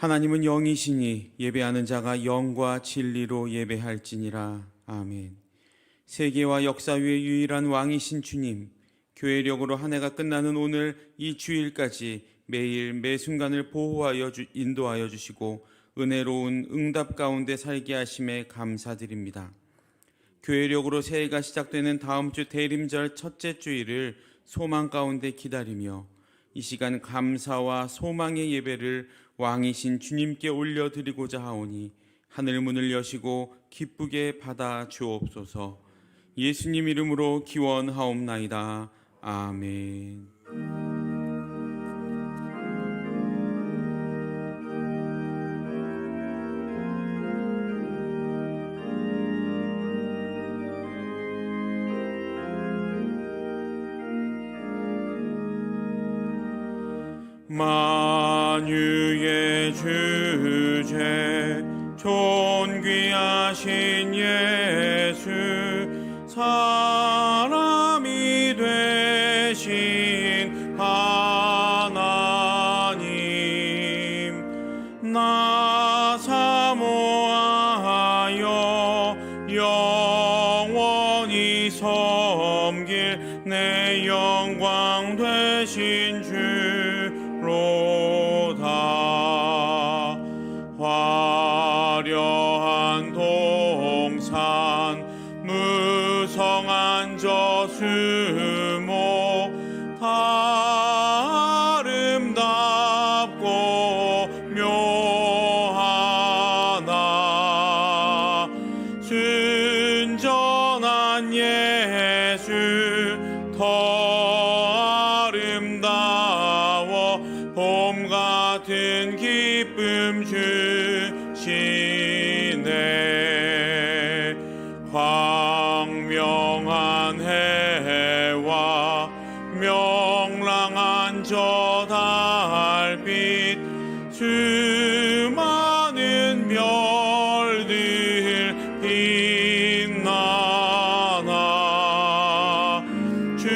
하나님은 영이시니 예배하는 자가 영과 진리로 예배할지니라. 아멘. 세계와 역사 위의 유일한 왕이신 주님, 교회력으로 한 해가 끝나는 오늘 이 주일까지 매일 매 순간을 보호하여 인도하여 주시고 은혜로운 응답 가운데 살게 하심에 감사드립니다. 교회력으로 새해가 시작되는 다음 주 대림절 첫째 주일을 소망 가운데 기다리며 이 시간 감사와 소망의 예배를 왕이신 주님께 올려드리고자 하오니 하늘 문을 여시고 기쁘게 받아 주옵소서. 예수님 이름으로 기원하옵나이다. 아멘. 만유의 주제 존귀하신 예수 사람이 되신 하나님 나 사모하여 영원히 섬길 내 영광 되신 주 로다. 화려한 동산 무성한 저수목 다 아름답고 묘하나 순전한 예수 더 아름다워 봄 같은 기쁨 주시네. 광명한 해와 명랑한 저 달빛 수많은 별들 빛나나 주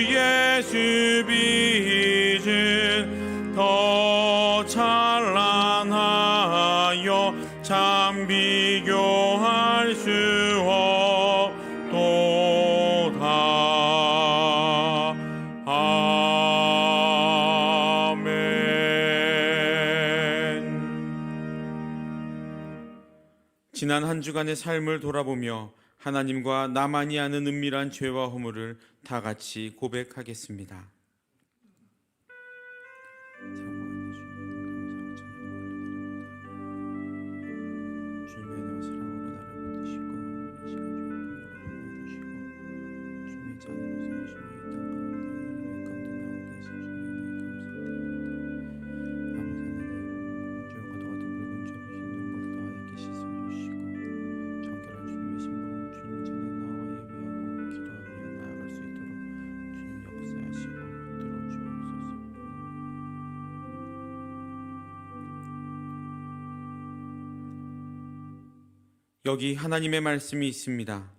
예수 빛은 더 찬란하여 참 비교할 수 없도다. 아멘. 지난 한 주간의 삶을 돌아보며 하나님과 나만이 아는 은밀한 죄와 허물을 다 같이 고백하겠습니다. 여기 하나님의 말씀이 있습니다.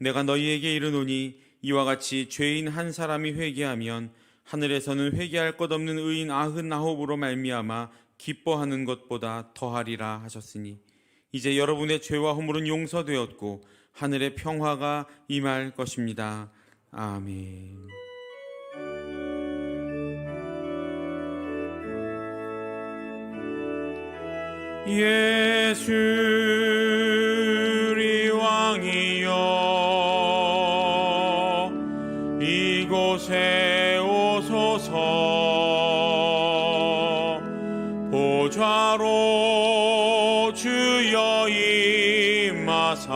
내가 너희에게 이르노니 이와 같이 죄인 한 사람이 회개하면 하늘에서는 회개할 것 없는 의인 99으로 말미암아 기뻐하는 것보다 더하리라 하셨으니 이제 여러분의 죄와 허물은 용서되었고 하늘의 평화가 임할 것입니다. 아멘. 예수 우리 왕이여 이곳에 오소서. 보좌로 주여 임하사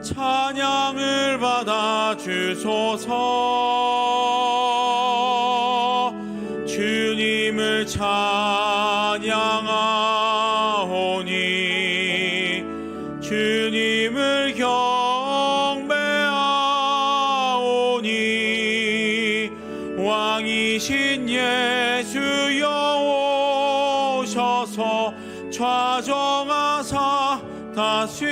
찬양을 받아 주소서. 주님을 찬양하오니 주님을 경배하오니 왕이신 예수여 오셔서 좌정하사 다스리소서.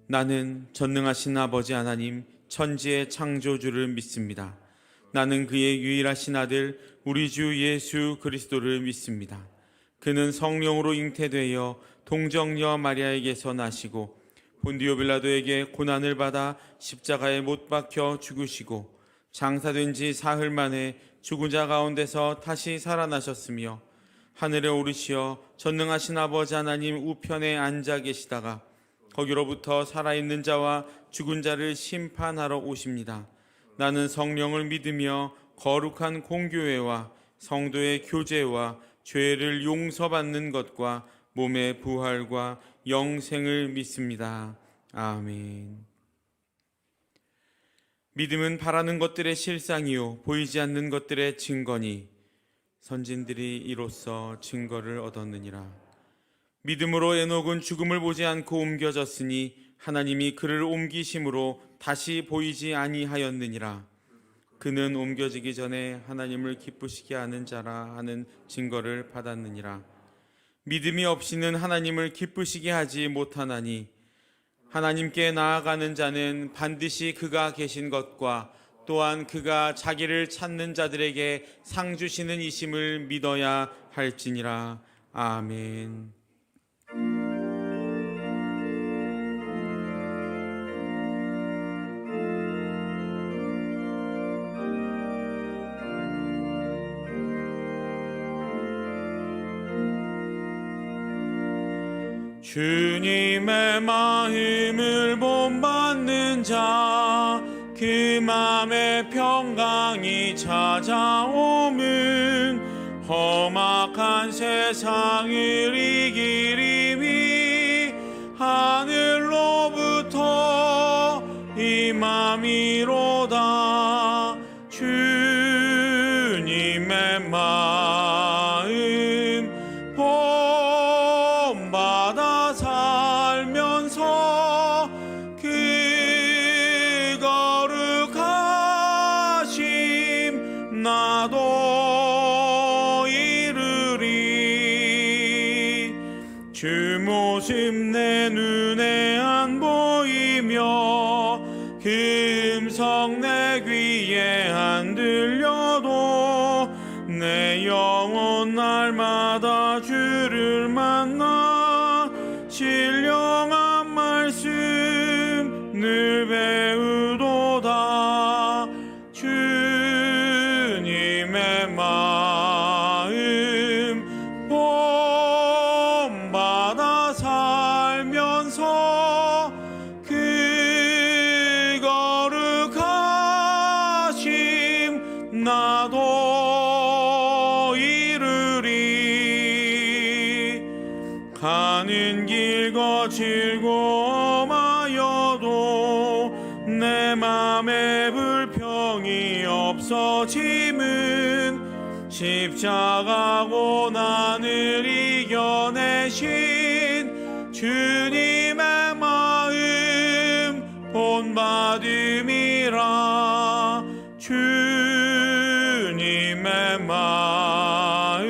나는 전능하신 아버지 하나님 천지의 창조주를 믿습니다. 나는 그의 유일하신 아들 우리 주 예수 그리스도를 믿습니다. 그는 성령으로 잉태되어 동정녀 마리아에게서 나시고 본디오 빌라도에게 고난을 받아 십자가에 못 박혀 죽으시고 장사된 지 사흘 만에 죽은 자 가운데서 다시 살아나셨으며 하늘에 오르시어 전능하신 아버지 하나님 우편에 앉아 계시다가 거기로부터 살아있는 자와 죽은 자를 심판하러 오십니다. 나는 성령을 믿으며 거룩한 공교회와 성도의 교제와 죄를 용서받는 것과 몸의 부활과 영생을 믿습니다. 아멘. 믿음은 바라는 것들의 실상이요 보이지 않는 것들의 증거니 선진들이 이로써 증거를 얻었느니라. 믿음으로 에녹은 죽음을 보지 않고 옮겨졌으니 하나님이 그를 옮기심으로 다시 보이지 아니하였느니라. 그는 옮겨지기 전에 하나님을 기쁘시게 하는 자라 하는 증거를 받았느니라. 믿음이 없이는 하나님을 기쁘시게 하지 못하나니 하나님께 나아가는 자는 반드시 그가 계신 것과 또한 그가 자기를 찾는 자들에게 상 주시는 이심을 믿어야 할지니라. 아멘. 주님의 마음을 본받는 자, 그 맘에 평강이 찾아오면 험악한 세상을 이기리니 하늘로부터 임함이로다. 주님의 마음 본받아 살면서 그 거룩하심 나도 이루리. 주 모습 내 눈에 안 보이며 그 음성 내 귀에 안 들려도 내 영혼 날마다 주를 만나 신령한 말씀 늘 배우도다. 주님의 마음 본받아 살면서 그 거룩하심 나도 이루리. 가는 길 거칠고 험하여도 내 맘에 불평이 없어짐은 십자가 고난을 이겨내신 주님의 마음 본받음이라. 주님의 마음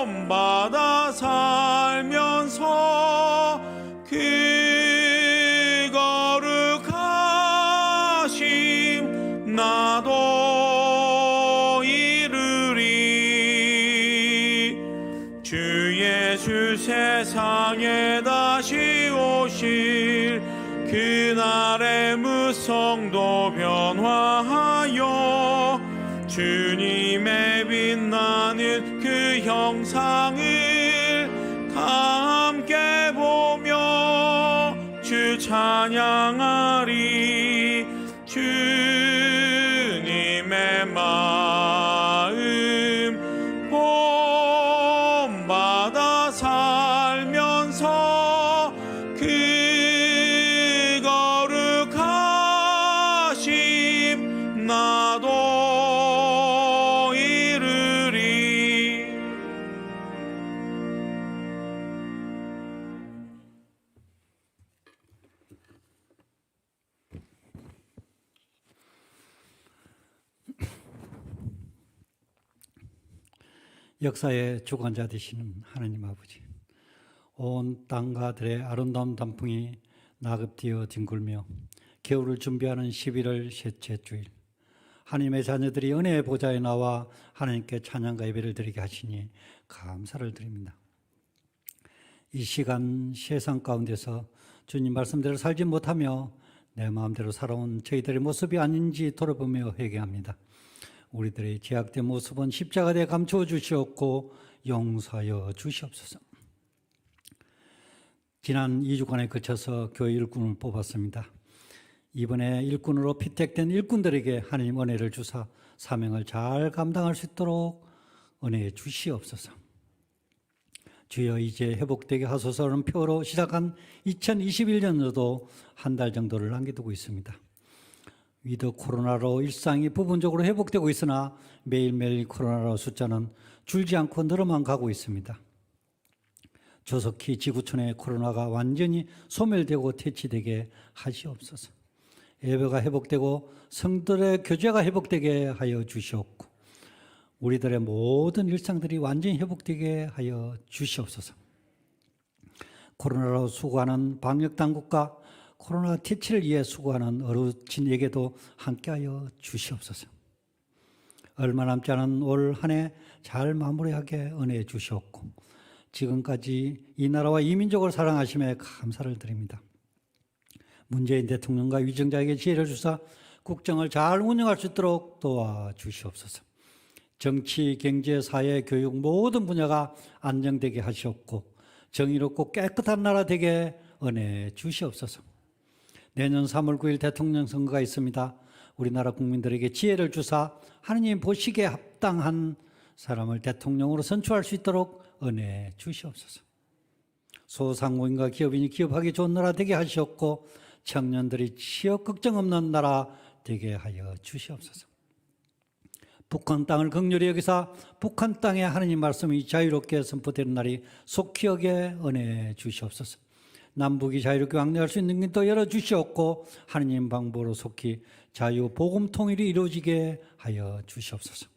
본받아 살면서 그 거룩하심 나도 이루리. 주 예수 세상에 다시 오실 그날의 무성도 변화하여 주님의 빛나는 그 형상을 다 함께 보며 주 찬양하리. 주님의 마음 본받아 살면서 그 거룩하심 나도 이루리. 역사의 주관자 되시는 하나님 아버지, 온 땅과 들의 아름다운 단풍이 나급되어 뒹굴며 겨울을 준비하는 11월 셋째 주일, 하나님의 자녀들이 은혜의 보좌에 나와 하나님께 찬양과 예배를 드리게 하시니 감사를 드립니다. 이 시간 세상 가운데서 주님 말씀대로 살지 못하며 내 마음대로 살아온 저희들의 모습이 아닌지 돌아보며 회개합니다. 우리들의 죄악된 모습은 십자가에 감추어 주시옵고 용서하여 주시옵소서. 지난 2주간에 거쳐서 교회 일꾼을 뽑았습니다. 이번에 일꾼으로 피택된 일꾼들에게 하나님 은혜를 주사 사명을 잘 감당할 수 있도록 은혜해 주시옵소서. 주여 이제 회복되게 하소서라는 표로 시작한 2021년도도 한 달 정도를 남겨두고 있습니다. 위드 코로나로 일상이 부분적으로 회복되고 있으나 매일매일 코로나로 숫자는 줄지 않고 늘어만 가고 있습니다. 조속히 지구촌의 코로나가 완전히 소멸되고 퇴치되게 하시옵소서. 예배가 회복되고 성도들의 교제가 회복되게 하여 주시옵고 우리들의 모든 일상들이 완전히 회복되게 하여 주시옵소서. 코로나로 수고하는 방역당국과 코로나 퇴치를 위해 수고하는 어르신에게도 함께하여 주시옵소서. 얼마 남지 않은 올 한 해 잘 마무리하게 은혜해 주시옵고 지금까지 이 나라와 이 민족을 사랑하심에 감사를 드립니다. 문재인 대통령과 위정자에게 지혜를 주사 국정을 잘 운영할 수 있도록 도와주시옵소서. 정치, 경제, 사회, 교육 모든 분야가 안정되게 하시옵고 정의롭고 깨끗한 나라 되게 은혜해 주시옵소서. 내년 3월 9일 대통령 선거가 있습니다. 우리나라 국민들에게 지혜를 주사 하느님 보시기에 합당한 사람을 대통령으로 선출할 수 있도록 은혜해 주시옵소서. 소상공인과 기업인이 기업하기 좋은 나라 되게 하시옵고 청년들이 취업 걱정 없는 나라 되게 하여 주시옵소서. 북한 땅을 긍휼히 여기사 북한 땅에 하느님 말씀이 자유롭게 선포되는 날이 속히 오게 은혜해 주시옵소서. 남북이 자유롭게 왕래할 수 있는 길도 열어주시옵고 하느님 방법으로 속히 자유 복음 통일이 이루어지게 하여 주시옵소서.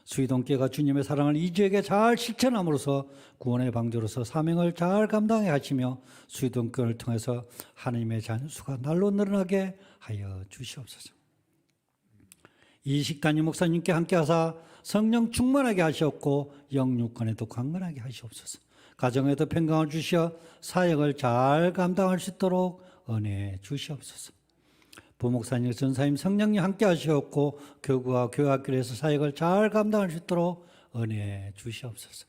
수의동교회가 주님의 사랑을 이주에게 잘 실천함으로써 구원의 방주로서 사명을 잘 감당해 하시며 수의동교회를 통해서 하나님의 자녀 수가 날로 늘어나게 하여 주시옵소서. 이식 담임 목사님께 함께하사 성령 충만하게 하시옵고 영육간에도 강건하게 하시옵소서. 가정에도 평강을 주시어 사역을 잘 감당할 수 있도록 은혜해 주시옵소서. 부목사님, 전사님, 성령님 함께 하시옵고 교구와 교회학교에서 사역을 잘 감당할 수 있도록 은혜해 주시옵소서.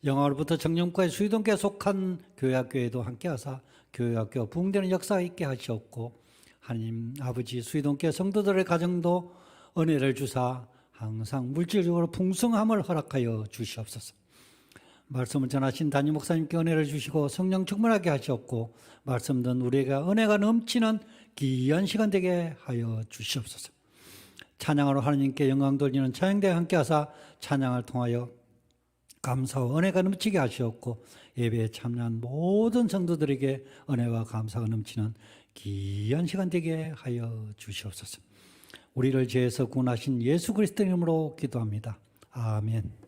영화로부터 정령과의 수의동교에 속한 교회학교에도 함께 하사 교회학교 부흥되는 역사가 있게 하시옵고 하나님 아버지 수의동교회 성도들의 가정도 은혜를 주사 항상 물질적으로 풍성함을 허락하여 주시옵소서. 말씀을 전하신 담임 목사님께 은혜를 주시고 성령 충만하게 하시옵고 말씀 듣는 우리에게 은혜가 넘치는 귀한 시간 되게 하여 주시옵소서. 찬양으로 하나님께 영광 돌리는 찬양대와 함께 하사 찬양을 통하여 감사와 은혜가 넘치게 하시옵고 예배에 참여한 모든 성도들에게 은혜와 감사가 넘치는 귀한 시간 되게 하여 주시옵소서. 우리를 죄에서 구원하신 예수 그리스도 이름으로 기도합니다. 아멘.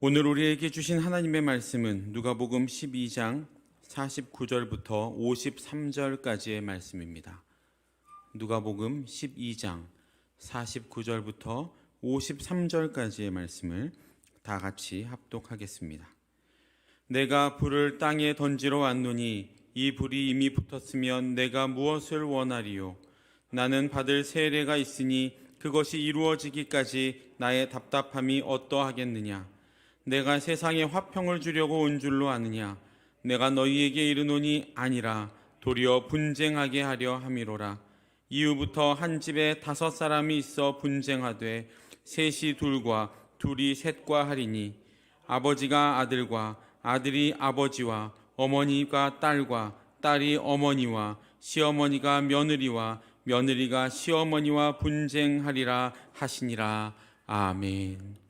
오늘 우리에게 주신 하나님의 말씀은 누가복음 12장 49절부터 53절까지의 말씀입니다. 누가복음 12장 49절부터 53절까지의 말씀을 다 같이 합독하겠습니다. 내가 불을 땅에 던지러 왔노니 이 불이 이미 붙었으면 내가 무엇을 원하리요? 나는 받을 세례가 있으니 그것이 이루어지기까지 나의 답답함이 어떠하겠느냐? 내가 세상에 화평을 주려고 온 줄로 아느냐? 내가 너희에게 이르노니 아니라 도리어 분쟁하게 하려 함이로라. 이후부터 한 집에 5 사람이 있어 분쟁하되 셋이 둘과 둘이 셋과 하리니 아버지가 아들과 아들이 아버지와 어머니가 딸과 딸이 어머니와 시어머니가 며느리와 며느리가 시어머니와 분쟁하리라 하시니라. 아멘.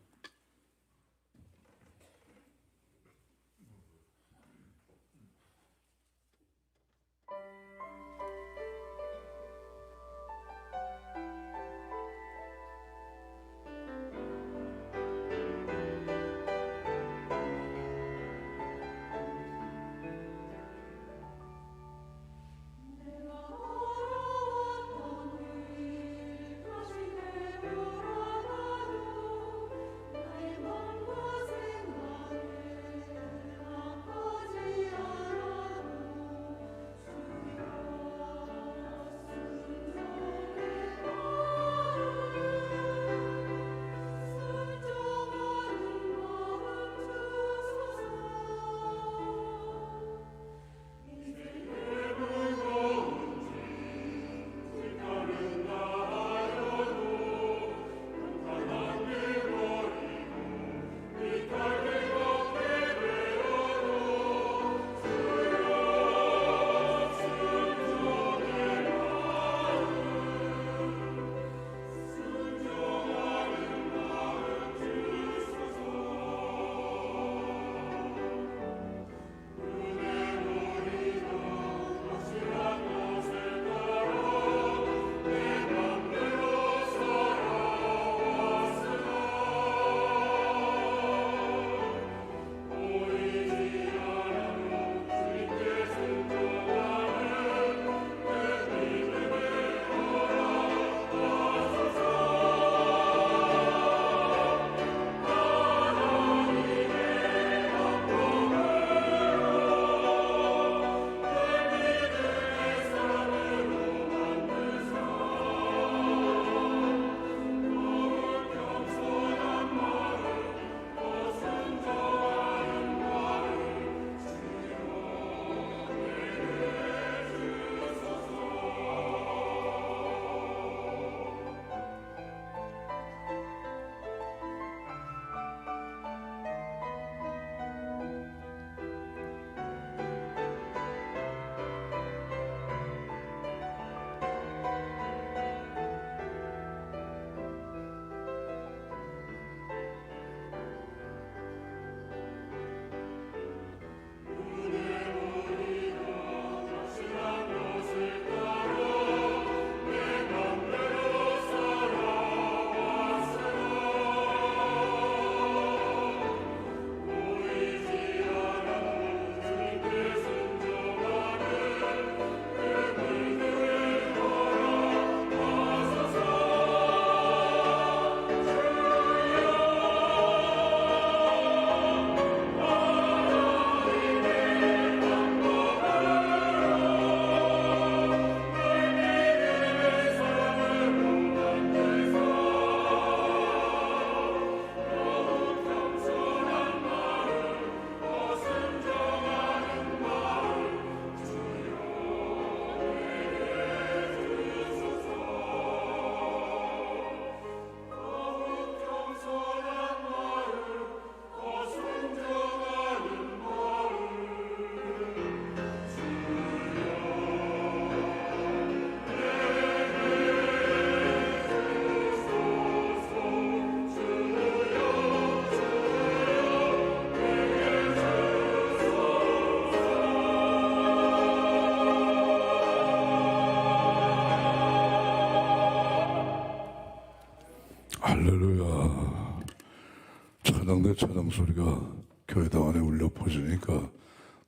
할렐루야. 찬양대 찬양 소리가 교회당 안에 울려 퍼지니까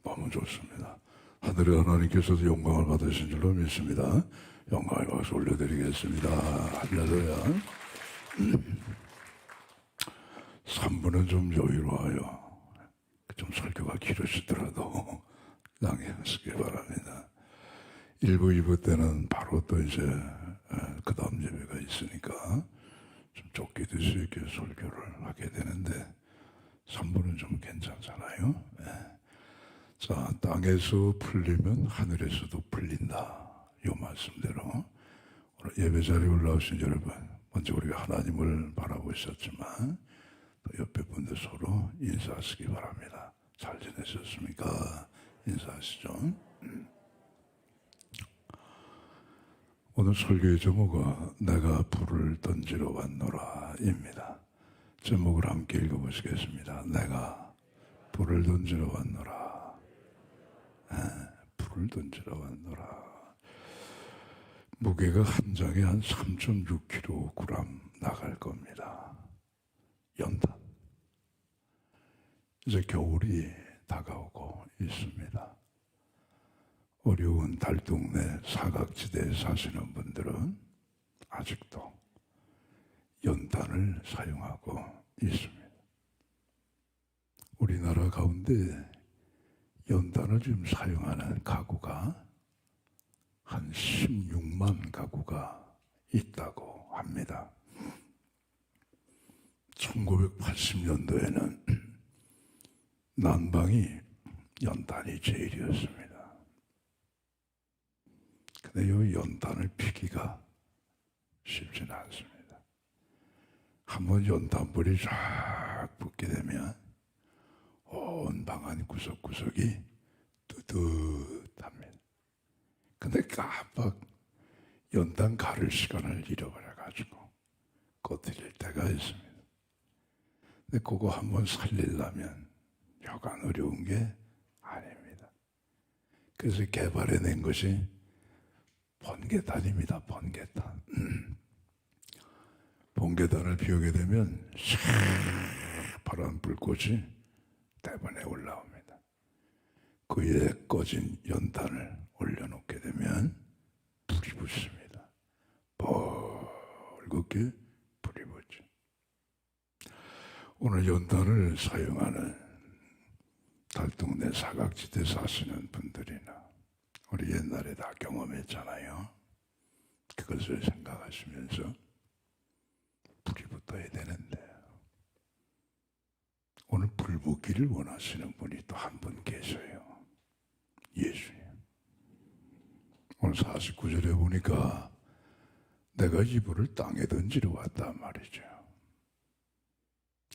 너무 좋습니다. 하늘의 하나님께서도 영광을 받으신 줄로 믿습니다. 영광의 박수 올려드리겠습니다. 할렐루야. 3부는 좀 여유로워요. 좀 설교가 길으시더라도 양해하시기 바랍니다. 1부, 2부 때는 바로 또 이제 그 다음 예배가 있으니까 좀 쫓기듯이 이렇게 설교를 하게 되는데 3부는 좀 괜찮잖아요. 네. 자, 땅에서 풀리면 하늘에서도 풀린다. 이 말씀대로 오늘 예배 자리에 올라오신 여러분, 먼저 우리가 하나님을 바라보셨지만 또 옆에 분들 서로 인사하시기 바랍니다. 잘 지내셨습니까? 인사하시죠. 오늘 설교의 제목은 내가 불을 던지러 왔노라입니다. 제목을 함께 읽어보시겠습니다. 내가 불을 던지러 왔노라. 불을 던지러 왔노라. 무게가 한 장에 한 3.6kg 나갈 겁니다. 연탄. 이제 겨울이 다가오고 있습니다. 어려운 달동네 사각지대에 사시는 분들은 아직도 연탄을 사용하고 있습니다. 우리나라 가운데 연탄을 지금 사용하는 가구가 한 16만 가구가 있다고 합니다. 1980년도에는 난방이 연탄이 제일이었습니다. 근데 이 연탄을 피기가 쉽지는 않습니다. 한번 연탄불이 쫙 붙게 되면 온 방 안 구석구석이 뜨뜻합니다. 근데 깜빡 연탄 가를 시간을 잃어버려가지고 꺼뜨릴 때가 있습니다. 근데 그거 한번 살리려면 여간 어려운 게 아닙니다. 그래서 개발해낸 것이 번개탄입니다. 번개탄. 번개탄을 피우게 되면 파란 불꽃이 대번에 올라옵니다. 그 위에 꺼진 연탄을 올려놓게 되면 불이 붙습니다. 벌겋게 불이 붙죠. 오늘 연탄을 사용하는 달동네 사각지대 사시는 분들이나 우리 옛날에 다 경험했잖아요. 그것을 생각하시면서 불이 붙어야 되는데 오늘 불 붙기를 원하시는 분이 또 한 분 계셔요. 예수님. 오늘 49절에 보니까 내가 이 불을 땅에 던지러 왔단 말이죠.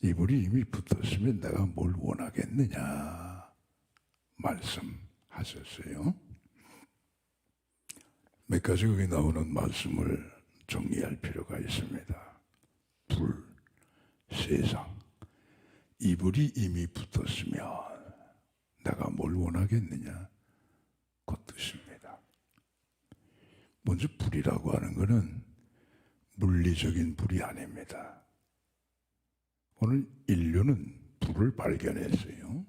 이 불이 이미 붙었으면 내가 뭘 원하겠느냐 말씀하셨어요. 몇 가지 거기 나오는 말씀을 정리할 필요가 있습니다. 불, 세상. 이 불이 이미 붙었으면 내가 뭘 원하겠느냐 그 뜻입니다. 먼저 불이라고 하는 것은 물리적인 불이 아닙니다. 오늘 인류는 불을 발견했어요.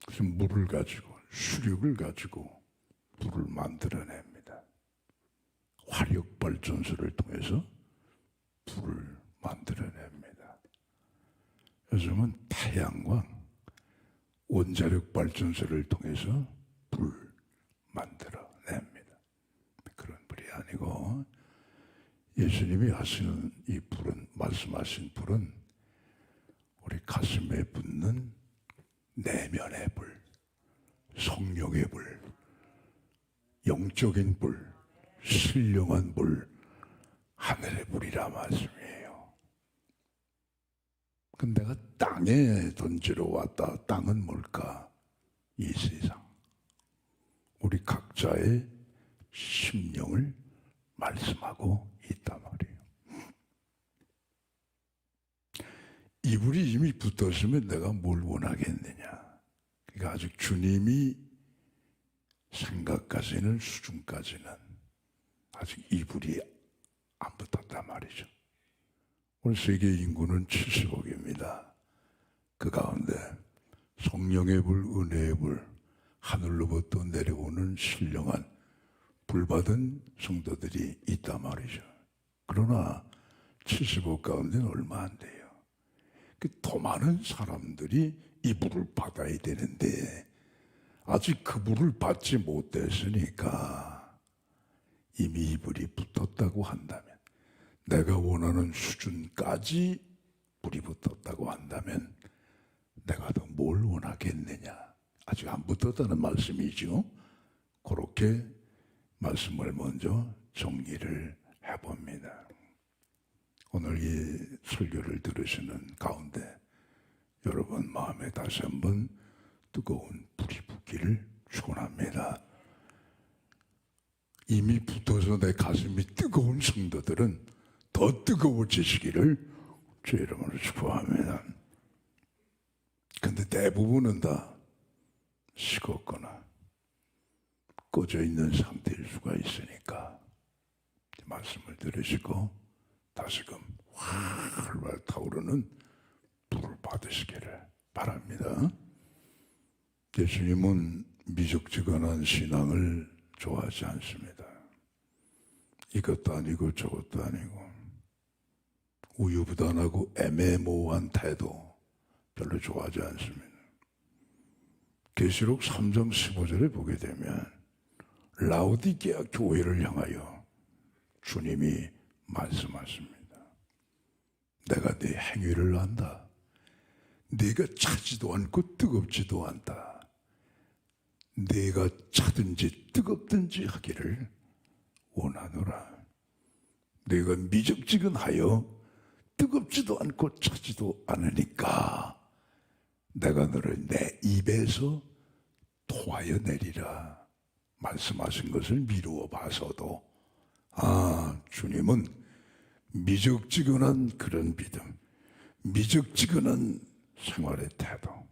그래서 물을 가지고 수력을 가지고 불을 만들어냅니다. 화력발전소를 통해서 불을 만들어냅니다. 요즘은 태양광, 원자력 발전소를 통해서 불 만들어냅니다. 그런 불이 아니고 예수님이 하시는 이 불은, 말씀하신 불은 우리 가슴에 붙는 내면의 불, 성령의 불, 영적인 불, 신령한 불, 하늘의 불이라 말씀이에요. 근데 내가 땅에 던지러 왔다. 땅은 뭘까? 이 세상. 우리 각자의 심령을 말씀하고 있단 말이에요. 이 불이 이미 붙었으면 내가 뭘 원하겠느냐. 그러니까 아직 주님이 생각하시는 수준까지는 아직 이 불이 안 붙었단 말이죠. 오늘 세계 인구는 70억입니다. 그 가운데 성령의 불, 은혜의 불, 하늘로부터 내려오는 신령한 불받은 성도들이 있단 말이죠. 그러나 70억 가운데는 얼마 안 돼요. 더 많은 사람들이 이 불을 받아야 되는데 아직 그 불을 받지 못했으니까 이미 이 불이 붙었다고 한다면, 내가 원하는 수준까지 불이 붙었다고 한다면 내가 더 뭘 원하겠느냐. 아직 안 붙었다는 말씀이죠. 그렇게 말씀을 먼저 정리를 해봅니다. 오늘 이 설교를 들으시는 가운데 여러분 마음에 다시 한번 뜨거운 불이 붙기를 축원합니다. 이미 붙어서 내 가슴이 뜨거운 성도들은 더 뜨거워지시기를 주 이름으로 축복합니다. 근데 대부분은 다 식었거나 꺼져 있는 상태일 수가 있으니까 말씀을 들으시고 다시금 활발 타오르는 불을 받으시기를 바랍니다. 예수님은 미적지근한 신앙을 좋아하지 않습니다. 이것도 아니고 저것도 아니고 우유부단하고 애매모호한 태도 별로 좋아하지 않습니다. 계시록 3장 15절에 보게 되면 라오디게아 교회를 향하여 주님이 말씀하십니다. 내가 네 행위를 안다. 네가 차지도 않고 뜨겁지도 않다. 네가 차든지 뜨겁든지 하기를 원하노라. 네가 미적지근하여 뜨겁지도 않고 차지도 않으니까 내가 너를 내 입에서 토하여 내리라. 말씀하신 것을 미루어 봐서도 주님은 미적지근한 그런 믿음, 미적지근한 생활의 태도,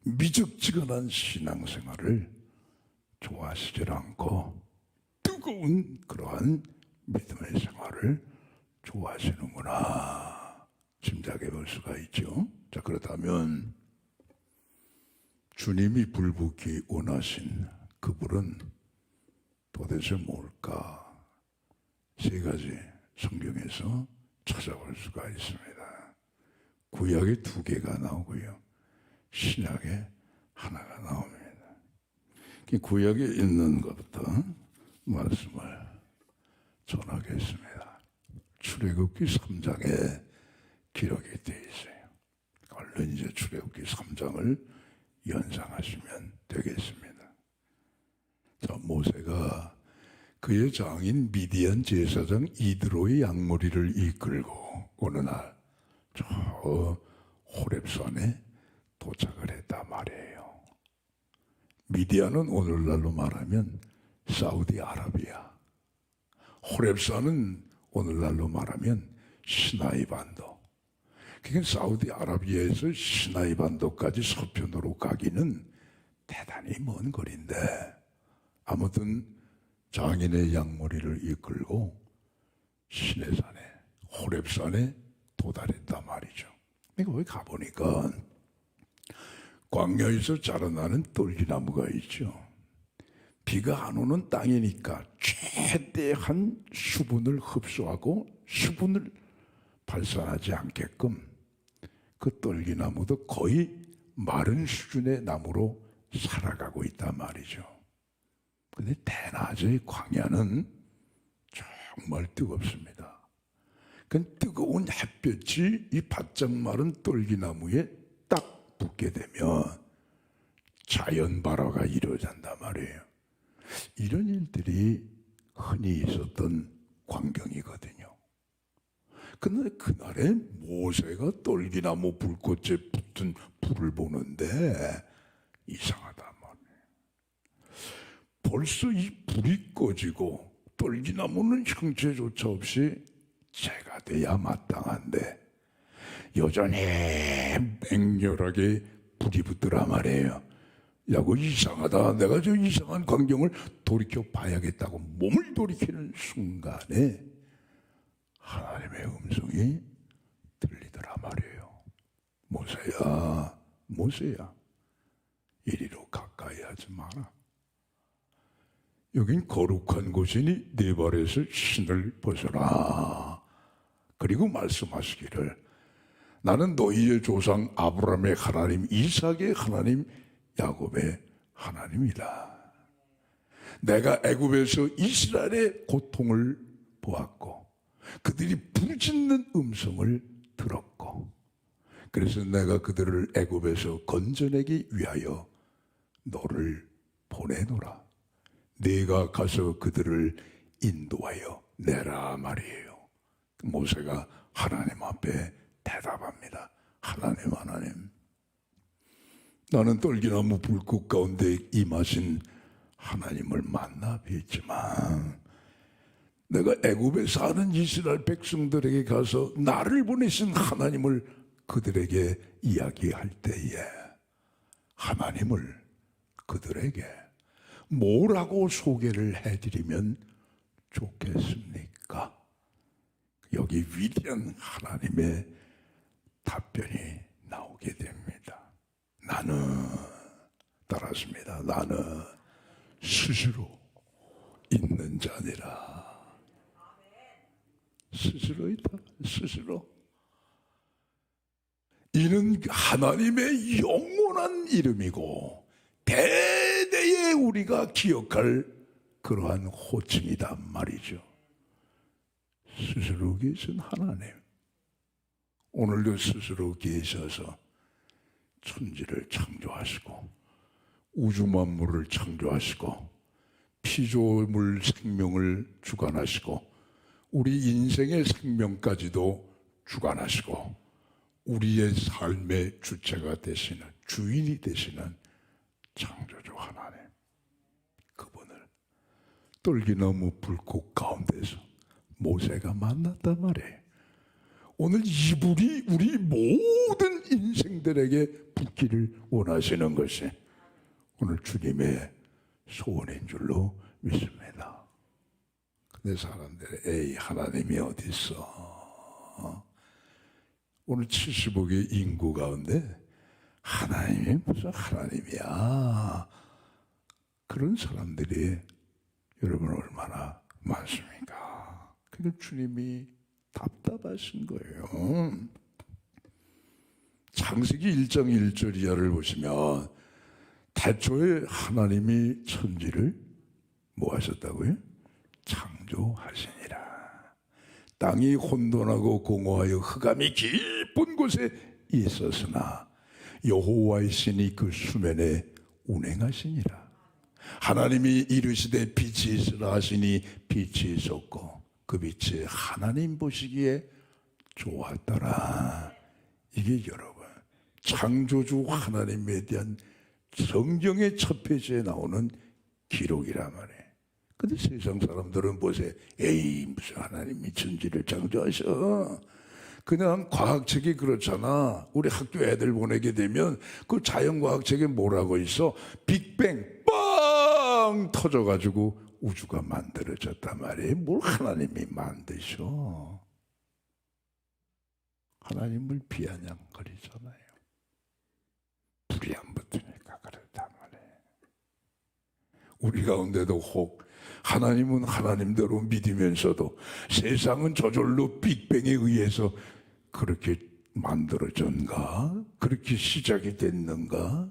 미적지근한 신앙생활을 좋아하시질 않고 뜨거운 그러한 믿음의 생활을 좋아하시는구나 짐작해 볼 수가 있죠. 자, 그렇다면 주님이 불붙기 원하신 그 불은 도대체 뭘까? 세 가지 성경에서 찾아볼 수가 있습니다. 구약에 2개가 나오고요, 신약에 하나가 나옵니다. 구약에 있는 것부터 말씀을 전하겠습니다. 출애굽기 3장에 기록이 되어 있어요. 얼른 이제 출애굽기 3장을 연상하시면 되겠습니다. 자, 모세가 그의 장인 미디안 제사장 이드로의 양머리를 이끌고 어느 날 저 호렙산에 도착을 했단 말이에요. 미디안은 오늘날로 말하면 사우디아라비아, 호렙산은 오늘날로 말하면 시나이 반도. 그러니까 사우디아라비아에서 시나이 반도까지 서편으로 가기는 대단히 먼 거리인데 아무튼 장인의 양머리를 이끌고 시내산에 호렙산에 도달했단 말이죠. 그러니까 거기 가보니까 광야에서 자라나는 똘기나무가 있죠. 비가 안 오는 땅이니까 최대한 수분을 흡수하고 수분을 발산하지 않게끔 그 똘기나무도 거의 마른 수준의 나무로 살아가고 있단 말이죠. 근데 대낮의 광야는 정말 뜨겁습니다. 그 뜨거운 햇볕이 이 바짝 마른 똘기나무에 딱 붙게 되면 자연 발화가 이루어진단 말이에요. 이런 일들이 흔히 있었던 광경이거든요. 그런데 그날에 모세가 똘기나무 불꽃에 붙은 불을 보는데 이상하단 말이에요. 벌써 이 불이 꺼지고 똘기나무는 형체조차 없이 재가 돼야 마땅한데 여전히 맹렬하게 불이 붙더라 말이에요. 야, 그 이상하다. 내가 저 이상한 광경을 돌이켜 봐야겠다고 몸을 돌이키는 순간에 하나님의 음성이 들리더라 말이에요. 모세야, 모세야, 이리로 가까이 하지 마라. 여긴 거룩한 곳이니 네 발에서 신을 벗어라. 그리고 말씀하시기를 나는 너희의 조상 아브라함의 하나님, 이삭의 하나님, 야곱의 하나님이다. 내가 애굽에서 이스라엘의 고통을 보았고 그들이 부르짖는 음성을 들었고 그래서 내가 그들을 애굽에서 건져내기 위하여 너를 보내노라. 네가 가서 그들을 인도하여 내라 말이에요. 모세가 하나님 앞에 대답합니다. 하나님, 나는 떨기나무 불꽃 가운데 임하신 하나님을 만나 뵀지만 내가 애굽에 사는 이스라엘 백성들에게 가서 나를 보내신 하나님을 그들에게 이야기할 때에 하나님을 그들에게 뭐라고 소개를 해드리면 좋겠습니까? 여기 위대한 하나님의 답변이 나오게 됩니다. 나는 따라하십니다. 나는 스스로 있는 자니라. 스스로 있다. 스스로. 이는 하나님의 영원한 이름이고 대대에 우리가 기억할 그러한 호칭이단 말이죠. 스스로 계신 하나님. 오늘도 스스로 계셔서 천지를 창조하시고 우주 만물을 창조하시고 피조물 생명을 주관하시고 우리 인생의 생명까지도 주관하시고 우리의 삶의 주체가 되시는 주인이 되시는 창조주 하나님, 그분을 떨기나무 불꽃 가운데서 모세가 만났단 말이에요. 오늘 이분이 우리 모든 인생들에게 붙기를 원하시는 것이 오늘 주님의 소원인 줄로 믿습니다. 근데 사람들이 에이 하나님이 어디 있어? 오늘 70억의 인구 가운데 하나님이 무슨 하나님이야? 그런 사람들이 여러분 얼마나 많습니까? 그러니까 주님이 답답하신 거예요. 창세기 1장 1절 이하를 보시면 태초에 하나님이 천지를 뭐 하셨다고요? 창조하시니라. 땅이 혼돈하고 공허하여 흑암이 깊은 곳에 있었으나 여호와의 신이 그 수면에 운행하시니라. 하나님이 이르시되 빛이 있으라 하시니 빛이 있었고 그 빛이 하나님 보시기에 좋았더라. 이게 여러분 창조주 하나님에 대한 성경의 첫 페이지에 나오는 기록이란 말이에요. 근데 세상 사람들은 보세요. 에이 무슨 하나님이 천지를 창조하셔. 그냥 과학책이 그렇잖아. 우리 학교 애들 보내게 되면 그 자연과학책에 뭐라고 있어? 빅뱅 빵 터져가지고 우주가 만들어졌단 말이에요. 뭘 하나님이 만드셔. 하나님을 비아냥거리잖아요. 불이 안 붙으니까 그렇단 말이에요. 우리 가운데도 혹 하나님은 하나님대로 믿으면서도 세상은 저절로 빅뱅에 의해서 그렇게 만들어졌는가? 그렇게 시작이 됐는가?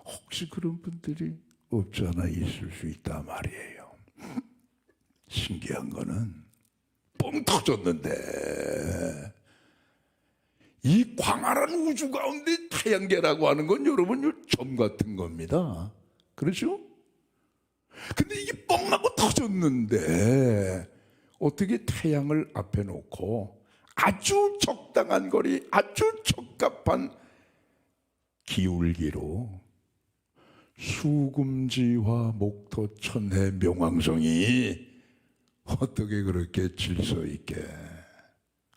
혹시 그런 분들이 없지 않아 있을 수 있단 말이에요. 신기한 거는 뻥 터졌는데 이 광활한 우주 가운데 태양계라고 하는 건 여러분 점 같은 겁니다. 그렇죠? 근데 이게 뻥하고 터졌는데 어떻게 태양을 앞에 놓고 아주 적당한 거리, 아주 적합한 기울기로 수금지와 목토 천해 명왕성이 어떻게 그렇게 질서 있게,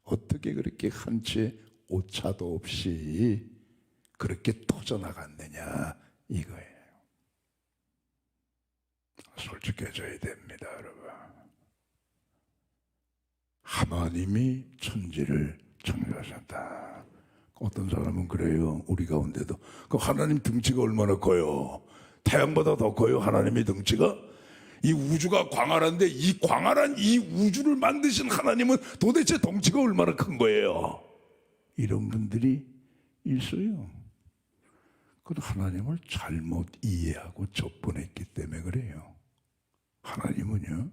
어떻게 그렇게 한 채 오차도 없이 그렇게 터져나갔느냐 이거예요. 솔직해져야 됩니다, 여러분. 하나님이 천지를 창조하셨다. 어떤 사람은 그래요. 우리 가운데도 그 하나님 등치가 얼마나 커요? 태양보다 더 커요, 하나님의 등치가? 이 우주가 광활한데 이 광활한 이 우주를 만드신 하나님은 도대체 덩치가 얼마나 큰 거예요? 이런 분들이 있어요. 그 하나님을 잘못 이해하고 접근했기 때문에 그래요. 하나님은요,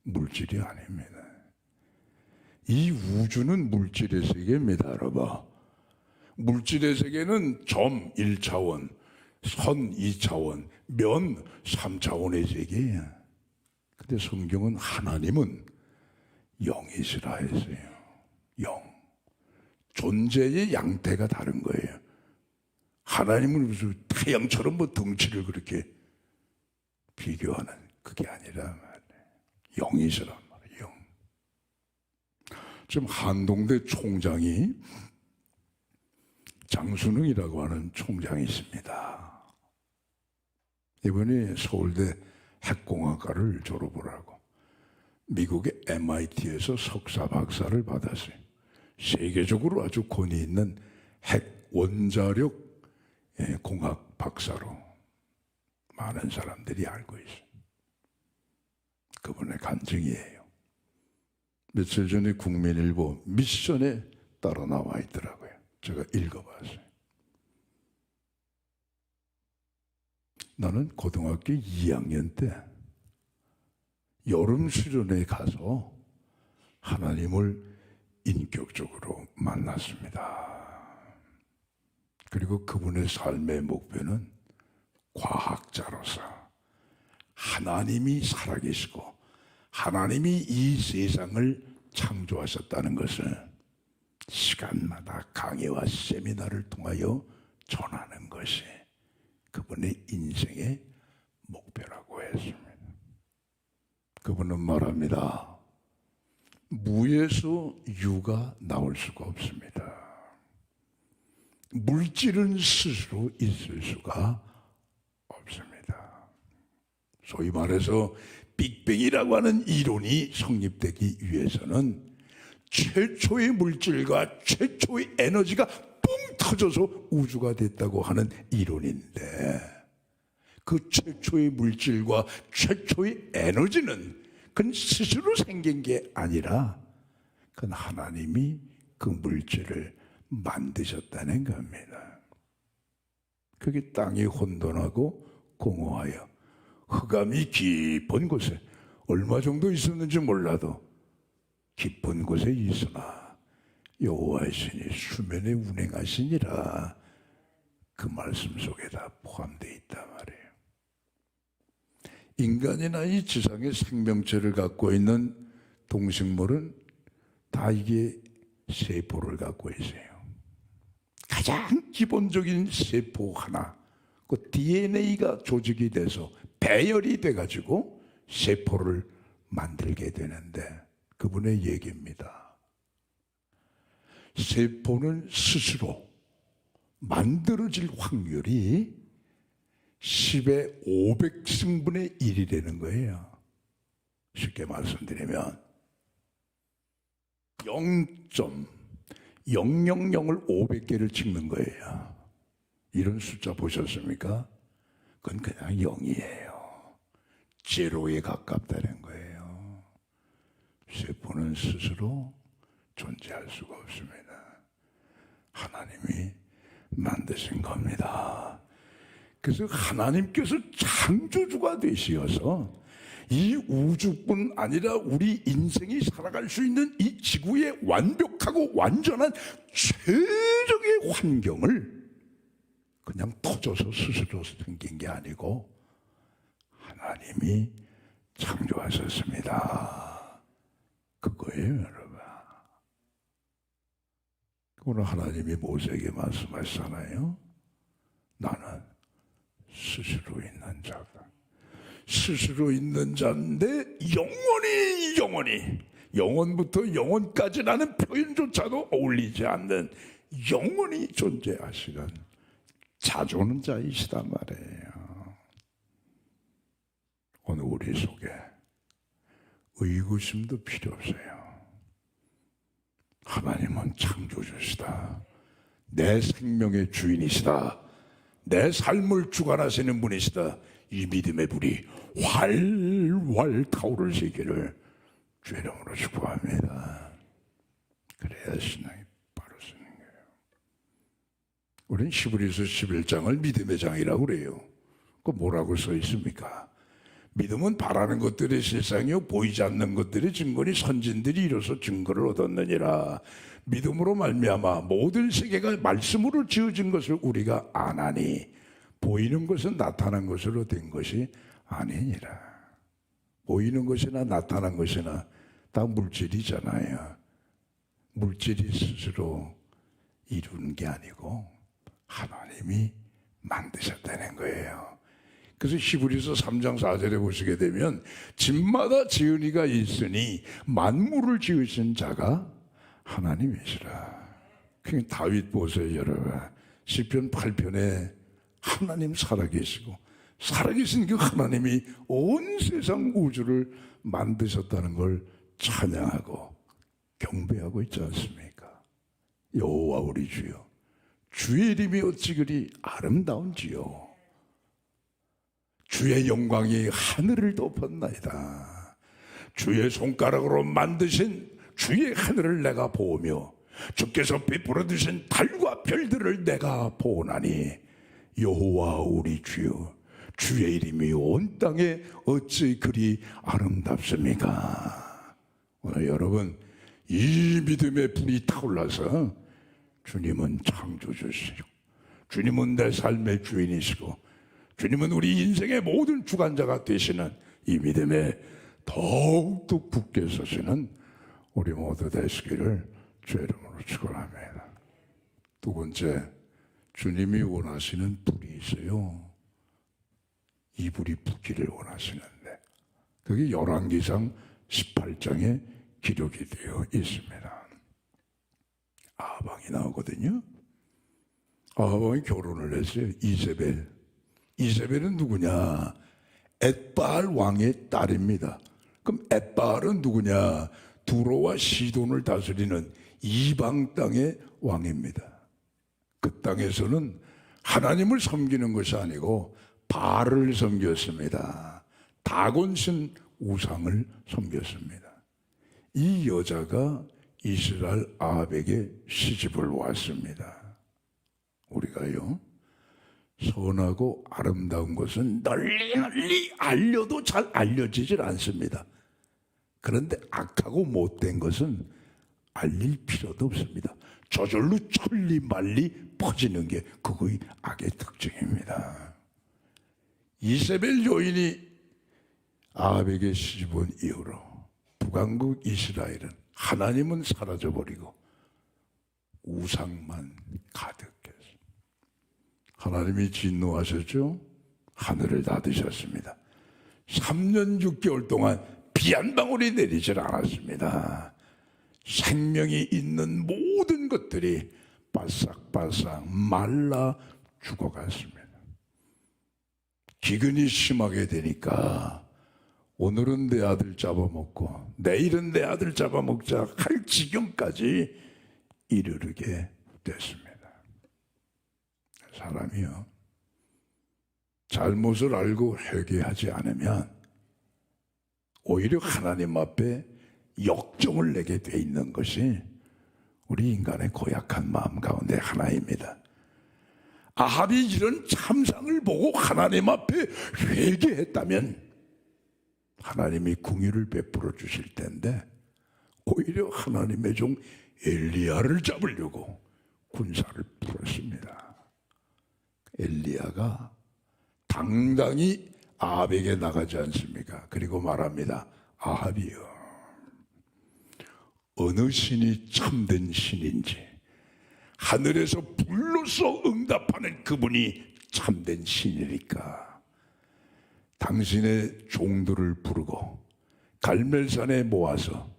물질이 아닙니다. 이 우주는 물질의 세계입니다, 여러분. 물질의 세계는 점 1차원, 선 2차원, 면 3차원의 세계예요. 근데 성경은 하나님은 영이시라 했어요. 영. 존재의 양태가 다른 거예요. 하나님은 무슨 태양처럼 뭐 덩치를 그렇게 비교하는 그게 아니라 말이에요. 영이시란 말이에요. 영. 지금 한동대 총장이 장순웅이라고 하는 총장이 있습니다. 이분이 서울대 핵공학과를 졸업을 하고 미국의 MIT에서 석사 박사를 받았어요. 세계적으로 아주 권위 있는 핵 원자력 공학 박사로 많은 사람들이 알고 있어요. 그분의 간증이에요. 며칠 전에 국민일보 미션에 따라 나와 있더라고요. 제가 읽어봤어요. 나는 고등학교 2학년 때 여름 수련회에 가서 하나님을 인격적으로 만났습니다. 그리고 그분의 삶의 목표는 과학자로서 하나님이 살아계시고 하나님이 이 세상을 창조하셨다는 것을 시간마다 강의와 세미나를 통하여 전하는 것이 그분의 인생의 목표라고 했습니다. 그분은 말합니다. 무에서 유가 나올 수가 없습니다. 물질은 스스로 있을 수가 없습니다. 소위 말해서 빅뱅이라고 하는 이론이 성립되기 위해서는 최초의 물질과 최초의 에너지가 뻥 터져서 우주가 됐다고 하는 이론인데 그 최초의 물질과 최초의 에너지는 그건 스스로 생긴 게 아니라 그건 하나님이 그 물질을 만드셨다는 겁니다. 그게 땅이 혼돈하고 공허하여 흑암이 깊은 곳에 얼마 정도 있었는지 몰라도 깊은 곳에 있으나 여호와의 신이 수면에 운행하시니라 그 말씀 속에 다 포함되어 있단 말이에요. 인간이나 이 지상의 생명체를 갖고 있는 동식물은 다 이게 세포를 갖고 있어요. 가장 기본적인 세포 하나, 그 DNA가 조직이 돼서 배열이 돼가지고 세포를 만들게 되는데 그분의 얘기입니다. 세포는 스스로 만들어질 확률이 10의 500승분의 1이라는 거예요. 쉽게 말씀드리면 0.000을 500개를 찍는 거예요. 이런 숫자 보셨습니까? 그건 그냥 0이에요. 제로에 가깝다는 거예요. 세포는 스스로 존재할 수가 없습니다. 하나님이 만드신 겁니다. 그래서 하나님께서 창조주가 되시어서 이 우주뿐 아니라 우리 인생이 살아갈 수 있는 이 지구의 완벽하고 완전한 최적의 환경을 그냥 터져서 스스로 생긴 게 아니고 하나님이 창조하셨습니다. 그거예요, 여러분. 오늘 하나님이 모세에게 말씀하시잖아요. 나는 스스로 있는 자다. 스스로 있는 자인데 영원히 영원부터 영원까지라는 표현조차도 어울리지 않는 영원히 존재하시는 자조는 자이시단 말이에요. 오늘 우리 속에 의구심도 필요 없어요. 하나님은 창조주시다. 내 생명의 주인이시다. 내 삶을 주관하시는 분이시다. 이 믿음의 불이 활활 타오르시기를 주의 이름으로 축복합니다. 그래야 신앙이 바로 서는 거예요. 우리는 히브리서 11장을 믿음의 장이라고 그래요. 그 뭐라고 써 있습니까? 믿음은 바라는 것들의 세상이요 보이지 않는 것들의 증거니 선진들이 이로써 증거를 얻었느니라. 믿음으로 말미암아 모든 세계가 말씀으로 지어진 것을 우리가 아나니 보이는 것은 나타난 것으로 된 것이 아니니라. 보이는 것이나 나타난 것이나 다 물질이잖아요. 물질이 스스로 이루는 게 아니고 하나님이 만드셨다는 거예요. 그래서 히브리서 3장 4절에 보시게 되면 집마다 지은 이가 있으니 만물을 지으신 자가 하나님이시라. 그러니까 다윗 보세요, 여러분. 시편 8편에 하나님 살아계시고 살아계신 그 하나님이 온 세상 우주를 만드셨다는 걸 찬양하고 경배하고 있지 않습니까? 여호와 우리 주여, 주의 이름이 어찌 그리 아름다운지요. 주의 영광이 하늘을 덮었나이다. 주의 손가락으로 만드신 주의 하늘을 내가 보며 주께서 베풀어 주신 달과 별들을 내가 보나니 여호와 우리 주여, 주의 이름이 온 땅에 어찌 그리 아름답습니까? 오늘 여러분, 이 믿음의 불이 타올라서 주님은 창조주시고 주님은 내 삶의 주인이시고 주님은 우리 인생의 모든 주관자가 되시는 이 믿음에 더욱더 굳게 서시는 우리 모두 되시기를 주의 이름으로 축원합니다. 두 번째, 주님이 원하시는 불이 있어요. 이 불이 붙기를 원하시는데 그게 열왕기상 18장에 기록이 되어 있습니다. 아하방이 나오거든요. 아하방이 결혼을 했어요. 이세벨은 누구냐? 엣바알 왕의 딸입니다. 그럼 엣바알은 누구냐? 두로와 시돈을 다스리는 이방 땅의 왕입니다. 그 땅에서는 하나님을 섬기는 것이 아니고 바알을 섬겼습니다. 다곤신 우상을 섬겼습니다. 이 여자가 이스라엘 아합에게 시집을 왔습니다. 우리가요, 선하고 아름다운 것은 널리 알려도 잘 알려지질 않습니다. 그런데 악하고 못된 것은 알릴 필요도 없습니다. 저절로 천리말리 퍼지는 게 그거의 악의 특징입니다. 이세벨 여인이 아합에게 시집온 이후로 북왕국 이스라엘은 하나님은 사라져버리고 우상만 가득했습니다. 하나님이 진노하셨죠? 하늘을 닫으셨습니다. 3년 6개월 동안 비 한 방울이 내리질 않았습니다. 생명이 있는 모든 것들이 바싹바싹 말라 죽어갔습니다. 기근이 심하게 되니까 오늘은 내 아들 잡아먹고 내일은 내 아들 잡아먹자 할 지경까지 이르게 됐습니다. 사람이요, 잘못을 알고 회개하지 않으면 오히려 하나님 앞에 역정을 내게 돼 있는 것이 우리 인간의 고약한 마음 가운데 하나입니다. 아합이 이런 참상을 보고 하나님 앞에 회개했다면 하나님이 궁유를 베풀어 주실 텐데 오히려 하나님의 종 엘리야를 잡으려고 군사를 풀었습니다. 엘리야가 당당히 아합에게 나가지 않습니까? 그리고 말합니다. 아합이여, 어느 신이 참된 신인지 하늘에서 불로서 응답하는 그분이 참된 신이니까 당신의 종들을 부르고 갈멜산에 모아서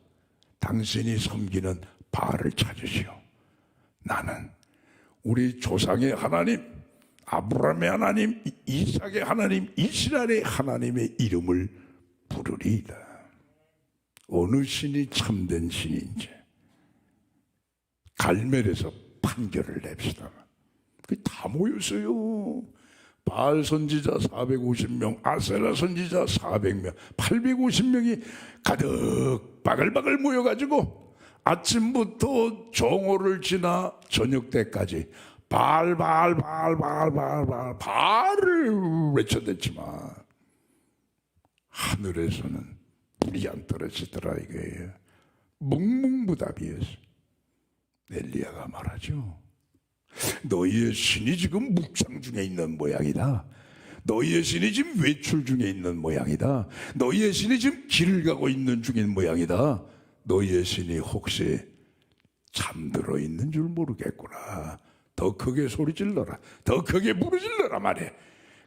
당신이 섬기는 바알을 찾으시오. 나는 우리 조상의 하나님, 아브라함의 하나님, 이삭의 하나님, 이스라엘의 하나님의 이름을 부르리이다. 어느 신이 참된 신인지 갈멜에서 판결을 냅시다. 다 모였어요. 바알 선지자 450명, 아세라 선지자 400명, 850명이 가득 바글바글 모여가지고 아침부터 정오를 지나 저녁 때까지 바알을 외쳐댔지만 하늘에서는 불이 안 떨어지더라 이거예요. 묵묵부답이었어요. 엘리야가 말하죠. 너희의 신이 지금 묵상 중에 있는 모양이다. 너희의 신이 지금 외출 중에 있는 모양이다. 너희의 신이 지금 길을 가고 있는 중인 모양이다. 너희의 신이 혹시 잠들어 있는 줄 모르겠구나. 더 크게 소리 질러라, 더 크게 부르질러라 말해.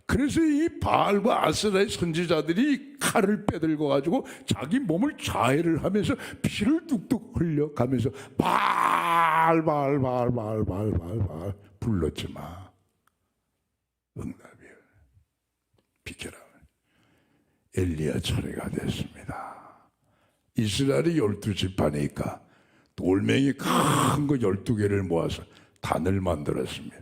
그래서 이 바알과 아스라의 선지자들이 칼을 빼들고 가지고 자기 몸을 자해를 하면서 피를 뚝뚝 흘려가면서 바알 불렀지만 응답이에요. 비켜라. 엘리야 차례가 됐습니다. 이스라엘이 12지파니까 돌멩이 큰 거 12개를 모아서 단을 만들었습니다.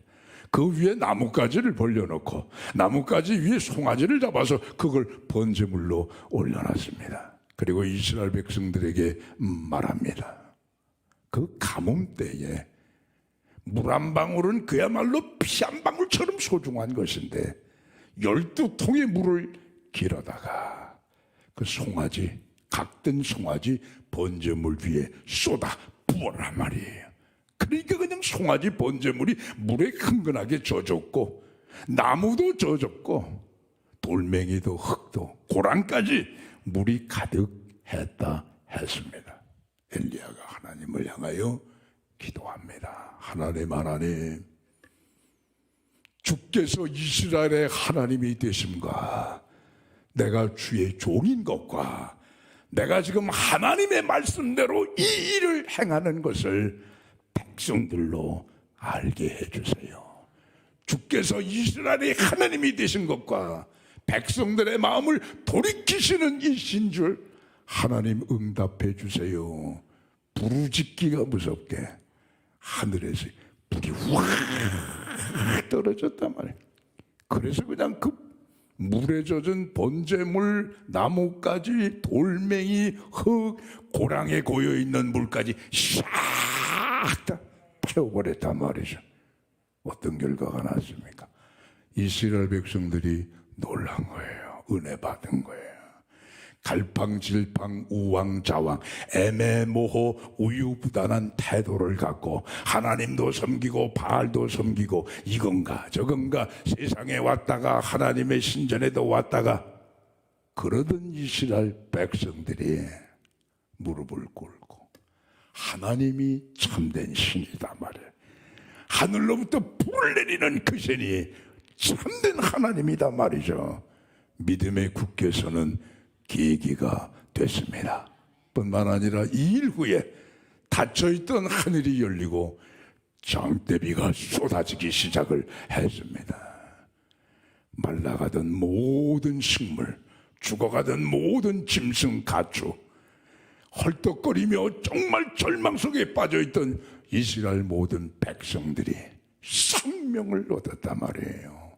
그 위에 나뭇가지를 벌려놓고 나뭇가지 위에 송아지를 잡아서 그걸 번제물로 올려놨습니다. 그리고 이스라엘 백성들에게 말합니다. 그 가뭄 때에 물 한 방울은 그야말로 피 한 방울처럼 소중한 것인데 12통의 물을 길어다가 그 송아지, 각든 송아지 번제물 위에 쏟아 부어란 말이에요. 그러니까 그냥 송아지 번제물이 물에 흥건하게 젖었고 나무도 젖었고 돌멩이도 흙도 고랑까지 물이 가득했다 했습니다. 엘리야가 하나님을 향하여 기도합니다. 하나님, 주께서 이스라엘의 하나님이 되심과 내가 주의 종인 것과 내가 지금 하나님의 말씀대로 이 일을 행하는 것을 백성들로 알게 해주세요. 주께서 이스라엘의 하나님이 되신 것과 백성들의 마음을 돌이키시는 이신 줄 하나님 응답해 주세요. 부르짖기가 무섭게 하늘에서 불이 확 떨어졌단 말이에요. 그래서 그냥 그 물에 젖은 번제물, 나뭇가지, 돌멩이, 흙, 고랑에 고여있는 물까지 싹 다 태워버렸단 말이죠. 어떤 결과가 났습니까? 이스라엘 백성들이 놀란 거예요. 은혜 받은 거예요. 갈팡질팡 우왕좌왕 애매모호 우유부단한 태도를 갖고 하나님도 섬기고 바알도 섬기고 이건가 저건가 세상에 왔다가 하나님의 신전에도 왔다가 그러던 이스라엘 백성들이 무릎을 꿇고 하나님이 참된 신이다 말이에요. 하늘로부터 불을 내리는 그 신이 참된 하나님이다 말이죠. 믿음의 국회에서는 계기가 됐습니다. 뿐만 아니라 2일 후에 닫혀있던 하늘이 열리고 장대비가 쏟아지기 시작을 했습니다. 말라가던 모든 식물, 죽어가던 모든 짐승 가축, 헐떡거리며 정말 절망 속에 빠져있던 이스라엘 모든 백성들이 생명을 얻었단 말이에요.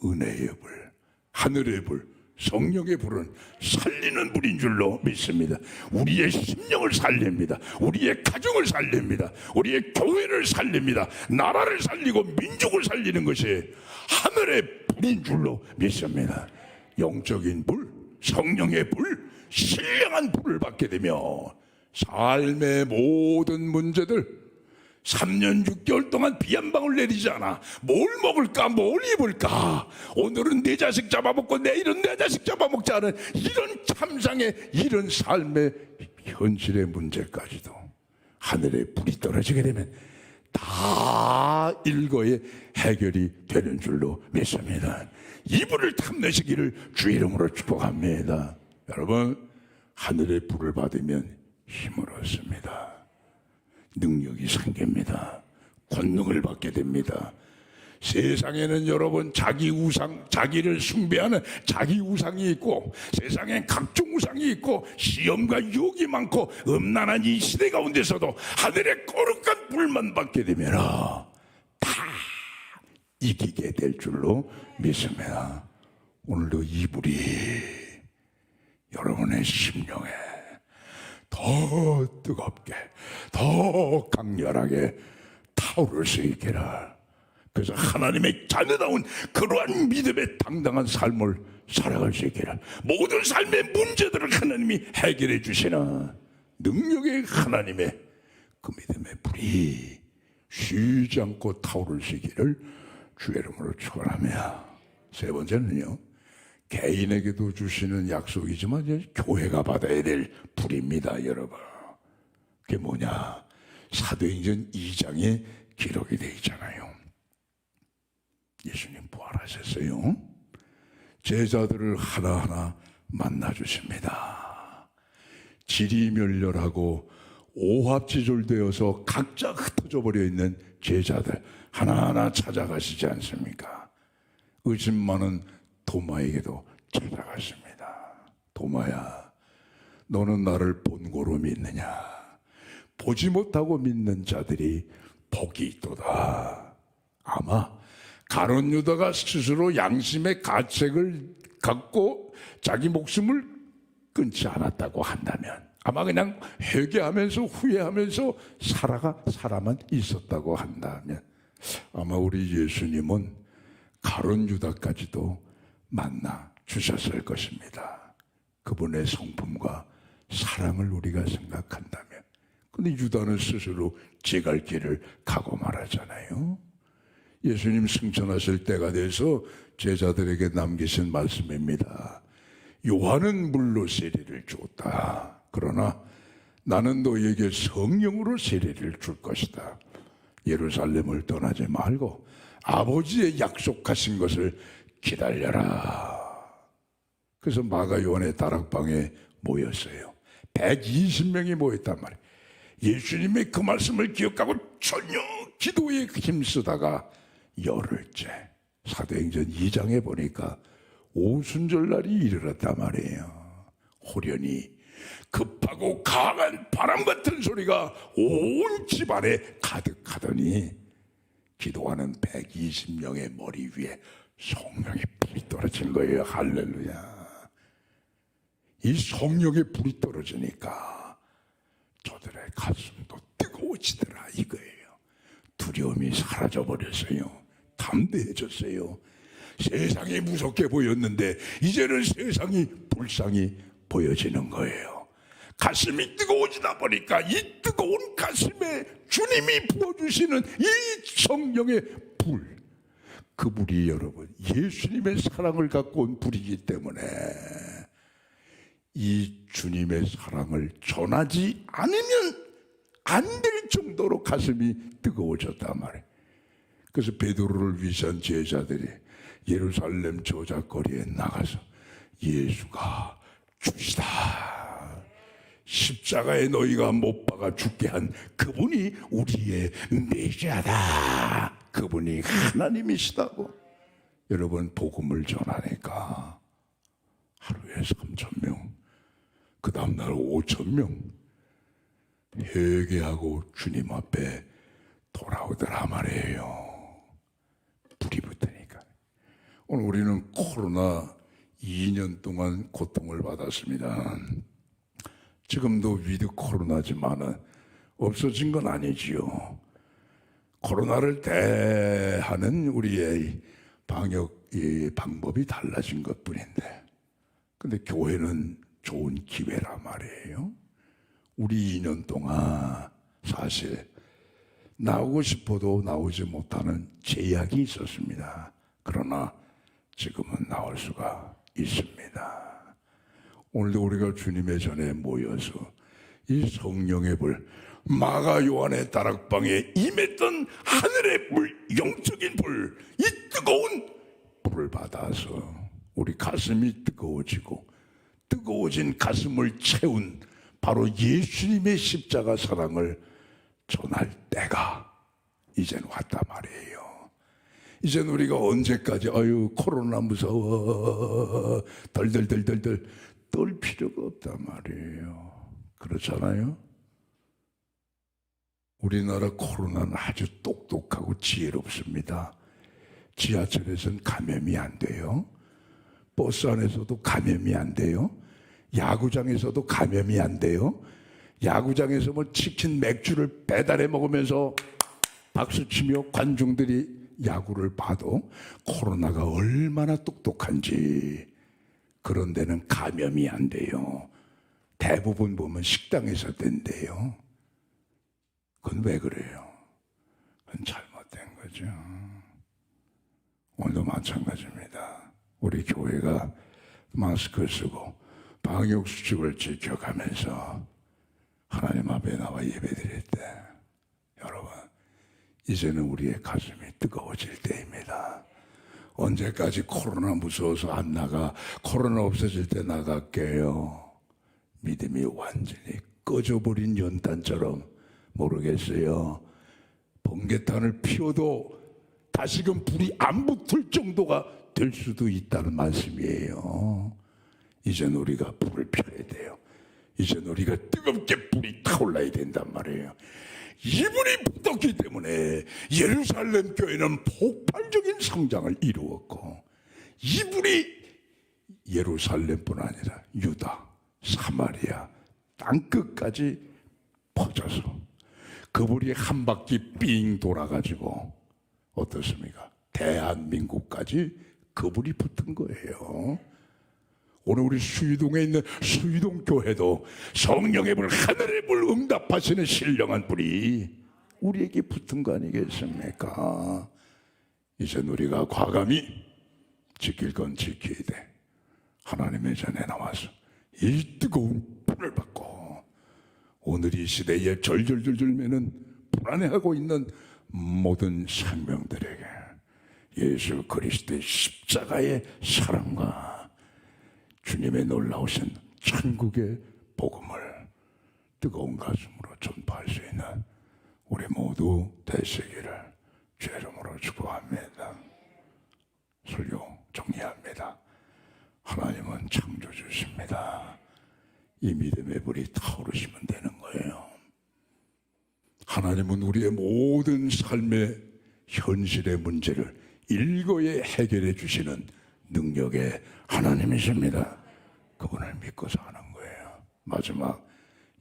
은혜의 불, 하늘의 불, 성령의 불은 살리는 불인 줄로 믿습니다. 우리의 심령을 살립니다. 우리의 가정을 살립니다. 우리의 교회를 살립니다. 나라를 살리고 민족을 살리는 것이 하늘의 불인 줄로 믿습니다. 영적인 불, 성령의 불, 신령한 불을 받게 되며 삶의 모든 문제들 3년 6개월 동안 비 한 방울 내리지 않아. 뭘 먹을까 뭘 입을까, 오늘은 내 자식 잡아먹고 내일은 내 자식 잡아먹자는 이런 참상의 이런 삶의 현실의 문제까지도 하늘에 불이 떨어지게 되면 다 일거에 해결이 되는 줄로 믿습니다. 이 불을 탐내시기를 주 이름으로 축복합니다. 여러분, 하늘의 불을 받으면 힘을 얻습니다. 능력이 생깁니다. 권능을 받게 됩니다. 세상에는 여러분 자기 우상, 자기를 숭배하는 자기 우상이 있고 세상엔 각종 우상이 있고 시험과 유혹이 많고 음란한 이 시대 가운데서도 하늘의 거룩한 불만 받게 되면 다 이기게 될 줄로 믿습니다. 오늘도 이 불이 여러분의 심령에 더 뜨겁게 더 강렬하게 타오를 수 있기를. 그래서 하나님의 자녀다운 그러한 믿음의 당당한 삶을 살아갈 수 있기를. 모든 삶의 문제들을 하나님이 해결해 주시는 능력의 하나님의 그 믿음의 불이 쉬지 않고 타오를 수 있기를 주의 이름으로 축원하며, 세 번째는요, 개인에게도 주시는 약속이지만 이제 교회가 받아야 될 불입니다. 여러분, 그게 뭐냐? 사도행전 2장에 기록이 되어 있잖아요. 예수님 부활하셨어요. 제자들을 하나하나 만나주십니다. 질이 멸렬하고 오합지졸되어서 각자 흩어져 버려 있는 제자들 하나하나 찾아가시지 않습니까? 의심 많은 도마에게도 찾아갔습니다. 도마야, 너는 나를 본고로 믿느냐? 보지 못하고 믿는 자들이 복이 있도다. 아마 가룟 유다가 스스로 양심의 가책을 갖고 자기 목숨을 끊지 않았다고 한다면, 아마 그냥 회개하면서 후회하면서 살아만 있었다고 한다면, 아마 우리 예수님은 가룟 유다까지도 만나 주셨을 것입니다. 그분의 성품과 사랑을 우리가 생각한다면. 근데 유다는 스스로 제 갈 길을 가고 말하잖아요. 예수님 승천하실 때가 돼서 제자들에게 남기신 말씀입니다. 요한은 물로 세례를 주었다. 그러나 나는 너에게 성령으로 세례를 줄 것이다. 예루살렘을 떠나지 말고 아버지의 약속하신 것을 기다려라. 그래서 마가 요한의 다락방에 모였어요. 120명이 모였단 말이에요. 예수님의 그 말씀을 기억하고 전혀 기도에 힘쓰다가 열흘째, 사도행전 2장에 보니까 오순절날이 이르렀단 말이에요. 호련히 급하고 강한 바람 같은 소리가 온 집안에 가득하더니 기도하는 120명의 머리 위에 성령의 불이 떨어진 거예요. 할렐루야. 이 성령의 불이 떨어지니까 저들의 가슴도 뜨거워지더라 이거예요. 두려움이 사라져버렸어요. 담대해졌어요. 세상이 무섭게 보였는데 이제는 세상이 불쌍히 보여지는 거예요. 가슴이 뜨거워지다 보니까 이 뜨거운 가슴에 주님이 부어주시는 이 성령의 불, 그 불이 여러분 예수님의 사랑을 갖고 온 불이기 때문에 이 주님의 사랑을 전하지 않으면 안 될 정도로 가슴이 뜨거워졌단 말이에요. 그래서 베드로를 위한 제자들이 예루살렘 저작거리에 나가서 예수가 주시다, 십자가에 너희가 못 박아 죽게 한 그분이 우리의 메시아다, 그분이 하나님이시다고 여러분 복음을 전하니까 하루에 3,000명, 그 다음날 5,000명 회개하고 주님 앞에 돌아오더라 말이에요. 불이 붙으니까. 오늘 우리는 코로나 2년 동안 고통을 받았습니다. 지금도 위드 코로나지만은 없어진 건 아니지요. 코로나를 대하는 우리의 방역 방법이 달라진 것뿐인데, 근데 교회는 좋은 기회란 말이에요. 우리 2년 동안 사실 나오고 싶어도 나오지 못하는 제약이 있었습니다. 그러나 지금은 나올 수가 있습니다. 오늘도 우리가 주님의 전에 모여서 이 성령의 불, 마가 요한의 다락방에 임했던 하늘의 불, 영적인 불, 이 뜨거운 불을 받아서 우리 가슴이 뜨거워지고 뜨거워진 가슴을 채운 바로 예수님의 십자가 사랑을 전할 때가 이젠 왔단 말이에요. 이젠 우리가 언제까지 아유 코로나 무서워 덜덜덜덜덜 떨 필요가 없단 말이에요. 그렇잖아요. 우리나라 코로나는 아주 똑똑하고 지혜롭습니다. 지하철에서는 감염이 안 돼요. 버스 안에서도 감염이 안 돼요. 야구장에서도 감염이 안 돼요. 야구장에서 뭐 치킨 맥주를 배달해 먹으면서 박수치며 관중들이 야구를 봐도 코로나가 얼마나 똑똑한지 그런 데는 감염이 안 돼요. 대부분 보면 식당에서 된대요. 그건 왜 그래요? 그건 잘못된 거죠. 오늘도 마찬가지입니다. 우리 교회가 마스크 쓰고 방역수칙을 지켜가면서 하나님 앞에 나와 예배드릴 때 여러분 이제는 우리의 가슴이 뜨거워질 때입니다. 언제까지 코로나 무서워서 안 나가? 코로나 없어질 때 나갈게요. 믿음이 완전히 꺼져버린 연탄처럼, 모르겠어요. 번개탄을 피워도 다시금 불이 안 붙을 정도가 될 수도 있다는 말씀이에요. 이제 우리가 불을 펴야 돼요. 이제 우리가 뜨겁게 불이 타올라야 된단 말이에요. 이불이 붙었기 때문에 예루살렘 교회는 폭발적인 성장을 이루었고, 이불이 예루살렘뿐 아니라 유다, 사마리아 땅끝까지 퍼져서 그 불이 한 바퀴 삥 돌아가지고 어떻습니까? 대한민국까지 그 불이 붙은 거예요. 오늘 우리 수유동에 있는 수유동 교회도 성령의 불, 하늘의 불 응답하시는 신령한 불이 우리에게 붙은 거 아니겠습니까? 이제 우리가 과감히 지킬 건 지켜야 돼. 하나님의 전에 나와서 이 뜨거운 불을 받고, 오늘 이 시대에 절절절절매는 불안해하고 있는 모든 생명들에게 예수 그리스도의 십자가의 사랑과 주님의 놀라우신 천국의 복음을 뜨거운 가슴으로 전파할 수 있는 우리 모두 되시기를 주 이름으로 축복합니다. 설교 정리합니다. 하나님은 창조주십니다. 이 믿음의 불이 타오르시면 되는 거예요. 하나님은 우리의 모든 삶의 현실의 문제를 일거에 해결해 주시는 능력의 하나님이십니다. 그분을 믿고서 하는 거예요. 마지막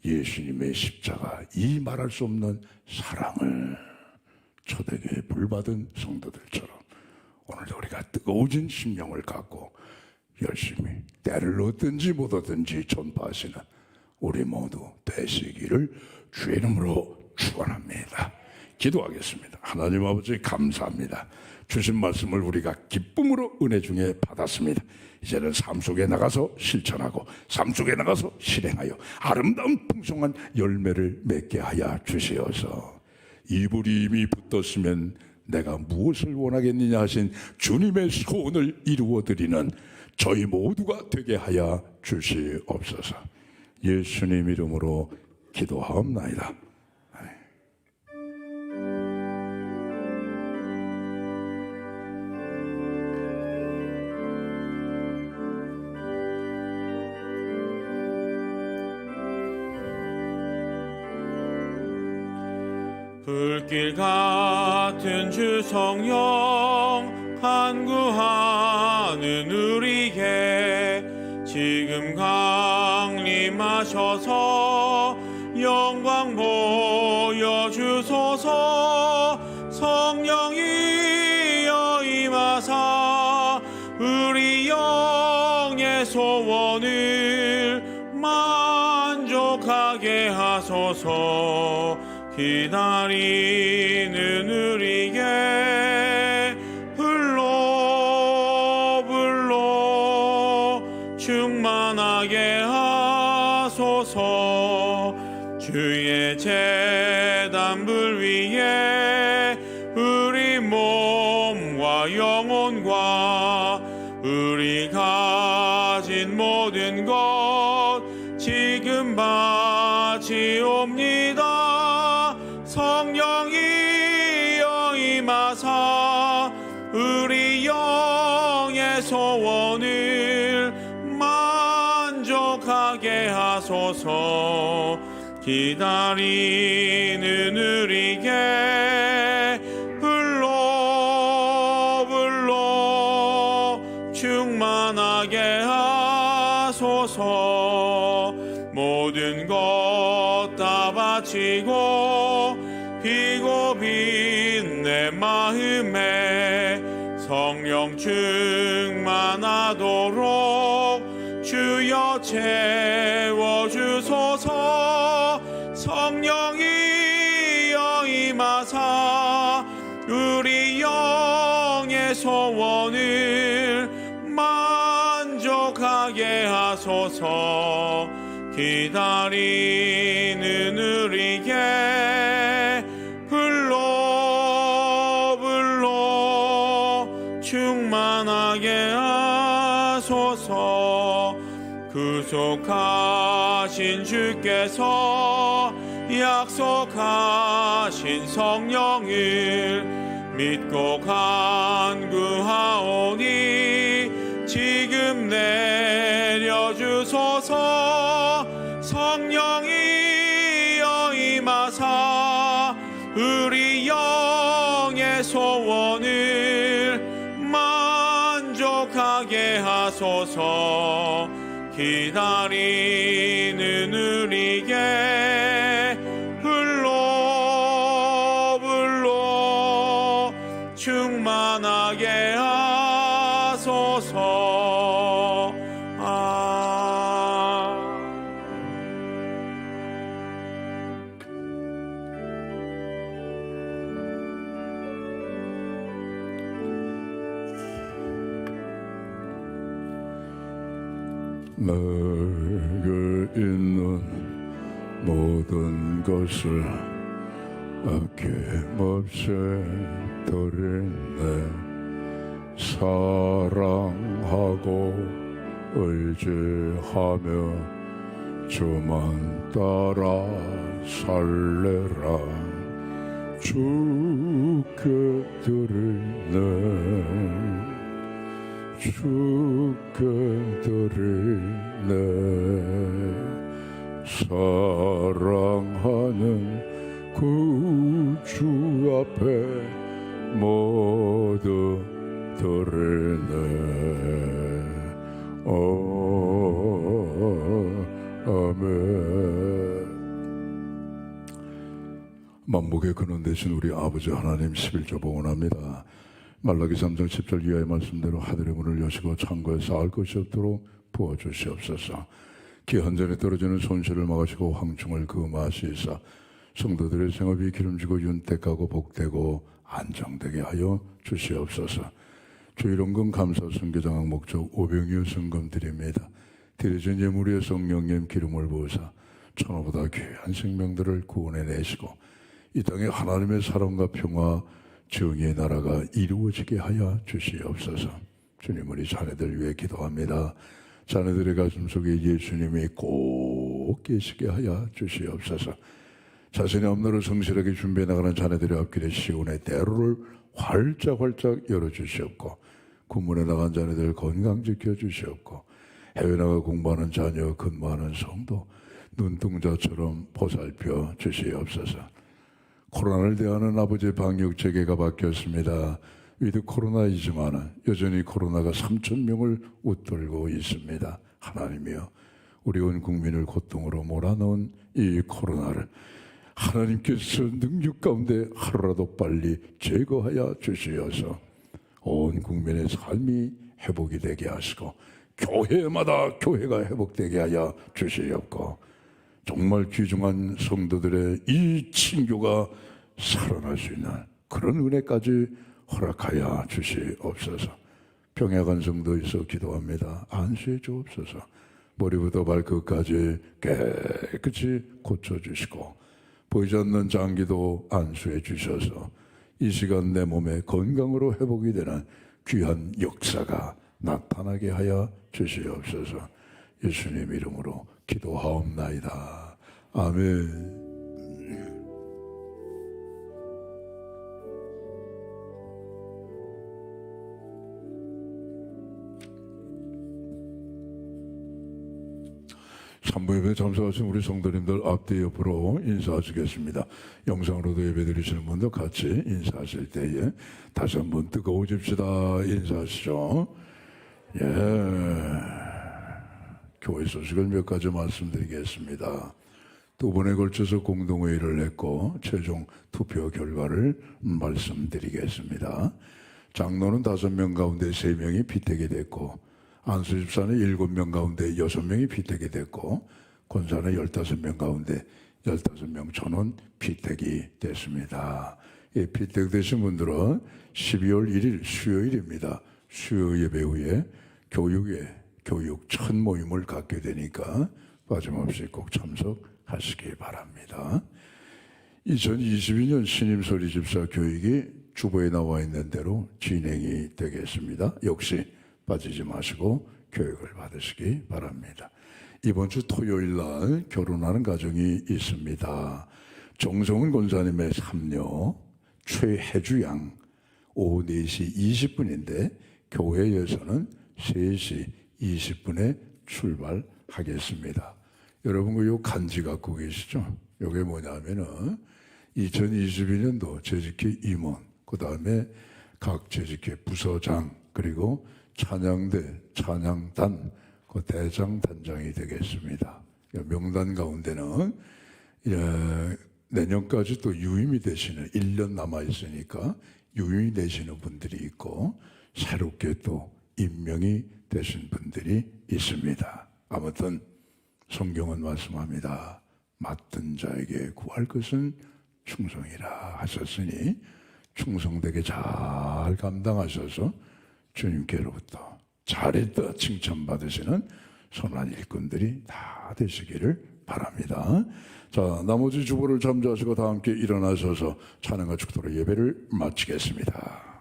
예수님의 십자가, 이 말할 수 없는 사랑을 초대교회 불받은 성도들처럼 오늘도 우리가 뜨거워진 심령을 갖고 열심히 때를 얻든지 못 얻든지 전파하시는 우리 모두 되시기를 주의 이름으로 축원합니다. 기도하겠습니다. 하나님 아버지 감사합니다. 주신 말씀을 우리가 기쁨으로 은혜 중에 받았습니다. 이제는 삶 속에 나가서 실천하고 삶 속에 나가서 실행하여 아름다운 풍성한 열매를 맺게 하여 주시어서, 이불이 이미 붙었으면 내가 무엇을 원하겠느냐 하신 주님의 소원을 이루어드리는 저희 모두가 되게 하여 주시옵소서. 예수님 이름으로 기도하옵나이다. 불길 같은 주 성령 간구하는 우리에게 지금 강림하셔서 영광 보여주소서. 성령이여 임하사 우리 영의 소원을 만족하게 하소서. 기다리는 우리에게 불로 충만하게 하소서. 주의 제단불 위에 우리 몸과 영혼과 우리 가진 모든 것 지금 바치옵니다. 성령이여 임하사 우리 영의 소원을 만족하게 하소서. 기다리는 우리에게 불로 충만하게 하소서. 모든 것 다 바치고 피고 빈 내 마음에 성령 충만하도록 주여 채워주소서. 성령이여 임하사 우리 영의 소원을 만족하게 하소서. 기다리는 우리에게 불로 구속하신 주께서 약속하신 성령을 믿고 간구하오니 지금 내려주소서. 성령이여 임하사 우리 영의 소원을 만족하게 하소서. 기다리는 우리에게 불로 충만하게 하소서. 내게 있는 모든 것을 아낌없이 드리네. 사랑하고 의지하며 주만 따라 살래라. 주께 드리네. 주께 드리네. 사랑하는 그 주 앞에 모두 드리네. 아멘. 만복의 근원 되신 우리 아버지 하나님 11조 봉헌합니다. 말라기 3장 10절 이하의 말씀대로 하늘의 문을 여시고 창고에 쌓을 것이 없도록 부어주시옵소서. 기한전에 떨어지는 손실을 막으시고 황충을 금하시사 성도들의 생업이 기름지고 윤택하고 복되고 안정되게 하여 주시옵소서. 주일원금 감사 선교장학 목적 오병이어 성금 드립니다. 드려진 예물의 성령님 기름을 부으사 천하보다 귀한 생명들을 구원해내시고 이 땅에 하나님의 사랑과 평화 정의의 나라가 이루어지게 하여 주시옵소서. 주님, 우리 자녀들 위해 기도합니다. 자녀들의 가슴 속에 예수님이 꼭 계시게 하여 주시옵소서. 자신의 앞날을 성실하게 준비해 나가는 자녀들의 앞길에 시온의 대로를 활짝 열어주시옵고, 군문에 나간 자녀들 건강 지켜주시옵고, 해외 나가 공부하는 자녀, 근무하는 성도 눈동자처럼 보살펴 주시옵소서. 코로나를 대하는 아버지의 방역 체계가 바뀌었습니다. 위드 코로나이지만 여전히 코로나가 3,000명을 웃돌고 있습니다. 하나님이여, 우리 온 국민을 고통으로 몰아넣은 이 코로나를 하나님께서 능력 가운데 하루라도 빨리 제거하여 주시어서 온 국민의 삶이 회복이 되게 하시고 교회마다 교회가 회복되게 하여 주시옵고, 정말 귀중한 성도들의 이 친교가 살아날 수 있는 그런 은혜까지 허락하여 주시옵소서. 병약한 성도에서 기도합니다. 안수해 주옵소서. 머리부터 발끝까지 깨끗이 고쳐주시고 보이지 않는 장기도 안수해 주셔서 이 시간 내 몸에 건강으로 회복이 되는 귀한 역사가 나타나게 하여 주시옵소서. 예수님 이름으로 기도하옵나이다. 아멘. 산부 예배에 참석하신 우리 성도님들 앞뒤 옆으로 인사하시겠습니다. 영상으로도 예배 드리시는 분도 같이 인사하실 때에 다시 한번 뜨거워집시다. 인사하시죠. 교회 소식을 몇 가지 말씀드리겠습니다. 2번에 걸쳐서 공동회의를 했고 최종 투표 결과를 말씀드리겠습니다. 장로는 5명 가운데 3명이 피택이 됐고, 안수집사는 7명 가운데 6명이 피택이 됐고, 권사는 15명 가운데 15명 전원 피택이 됐습니다. 이 피택되신 분들은 12월 1일 수요일입니다. 수요 예배 후에 교육 첫 모임을 갖게 되니까 빠짐없이 꼭 참석하시기 바랍니다. 2022년 신임소리집사 교육이 주보에 나와 있는 대로 진행이 되겠습니다. 역시 빠지지 마시고 교육을 받으시기 바랍니다. 이번 주 토요일 날 결혼하는 가정이 있습니다. 정성은 권사님의 삼녀 최혜주 양 오후 4시 20분인데 교회에서는 3시 20분에 출발하겠습니다. 여러분 그 요 간지 갖고 계시죠? 요게 뭐냐면은 2022년도 재직회 임원, 그 다음에 각 재직회 부서장, 그리고 찬양대, 찬양단, 그 대장, 단장이 되겠습니다. 명단 가운데는 내년까지 또 유임이 되시는 1년 남아있으니까 유임이 되시는 분들이 있고 새롭게 또 임명이 되신 분들이 있습니다. 아무튼 성경은 말씀합니다. 맡은 자에게 구할 것은 충성이라 하셨으니 충성되게 잘 감당하셔서 주님께로부터 잘했다 칭찬받으시는 선한 일꾼들이 다 되시기를 바랍니다. 자, 나머지 주보를 잠자시고 다 함께 일어나셔서 찬양과 축도로 예배를 마치겠습니다.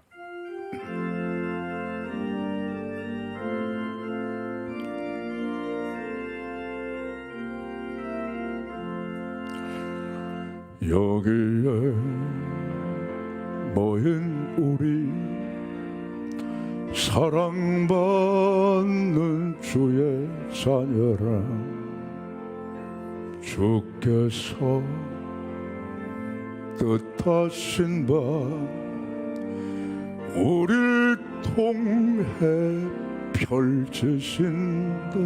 여기에 모인 우리 사랑받는 주의 자녀라 주께서 뜻하신 바 우리를 통해 펼치신다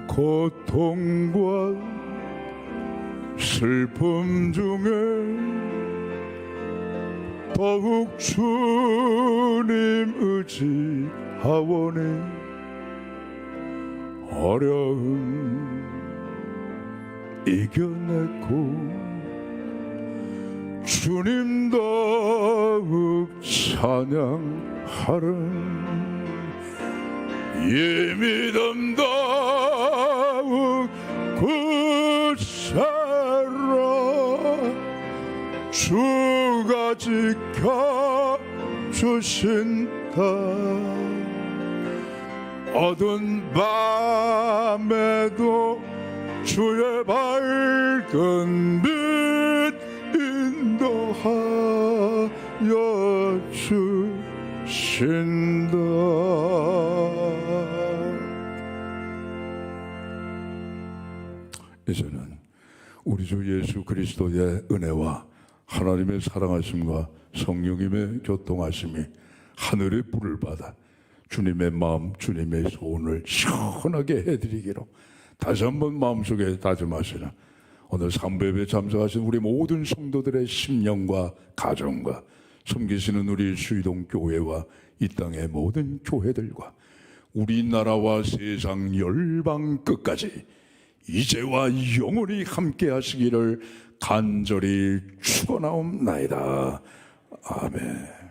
고통과 슬픔 중에 더욱 주님 의지하오니 어려움 이겨내고 주님 더욱 찬양하라 이 믿음 더욱 굳세라 주가 지켜주신다 어두운 밤에도 주의 밝은 빛 인도하여 주신다. 이제는 우리 주 예수 그리스도의 은혜와 하나님의 사랑하심과 성령님의 교통하심이 하늘의 불을 받아 주님의 마음, 주님의 소원을 시원하게 해드리기로 다시 한번 마음속에 다짐하시는 오늘 3부예배 참석하신 우리 모든 성도들의 심령과 가정과 섬기시는 우리 수의동 교회와 이 땅의 모든 교회들과 우리나라와 세상 열방 끝까지 이제와 영원히 함께 하시기를 간절히 축원하옵나이다. 아멘.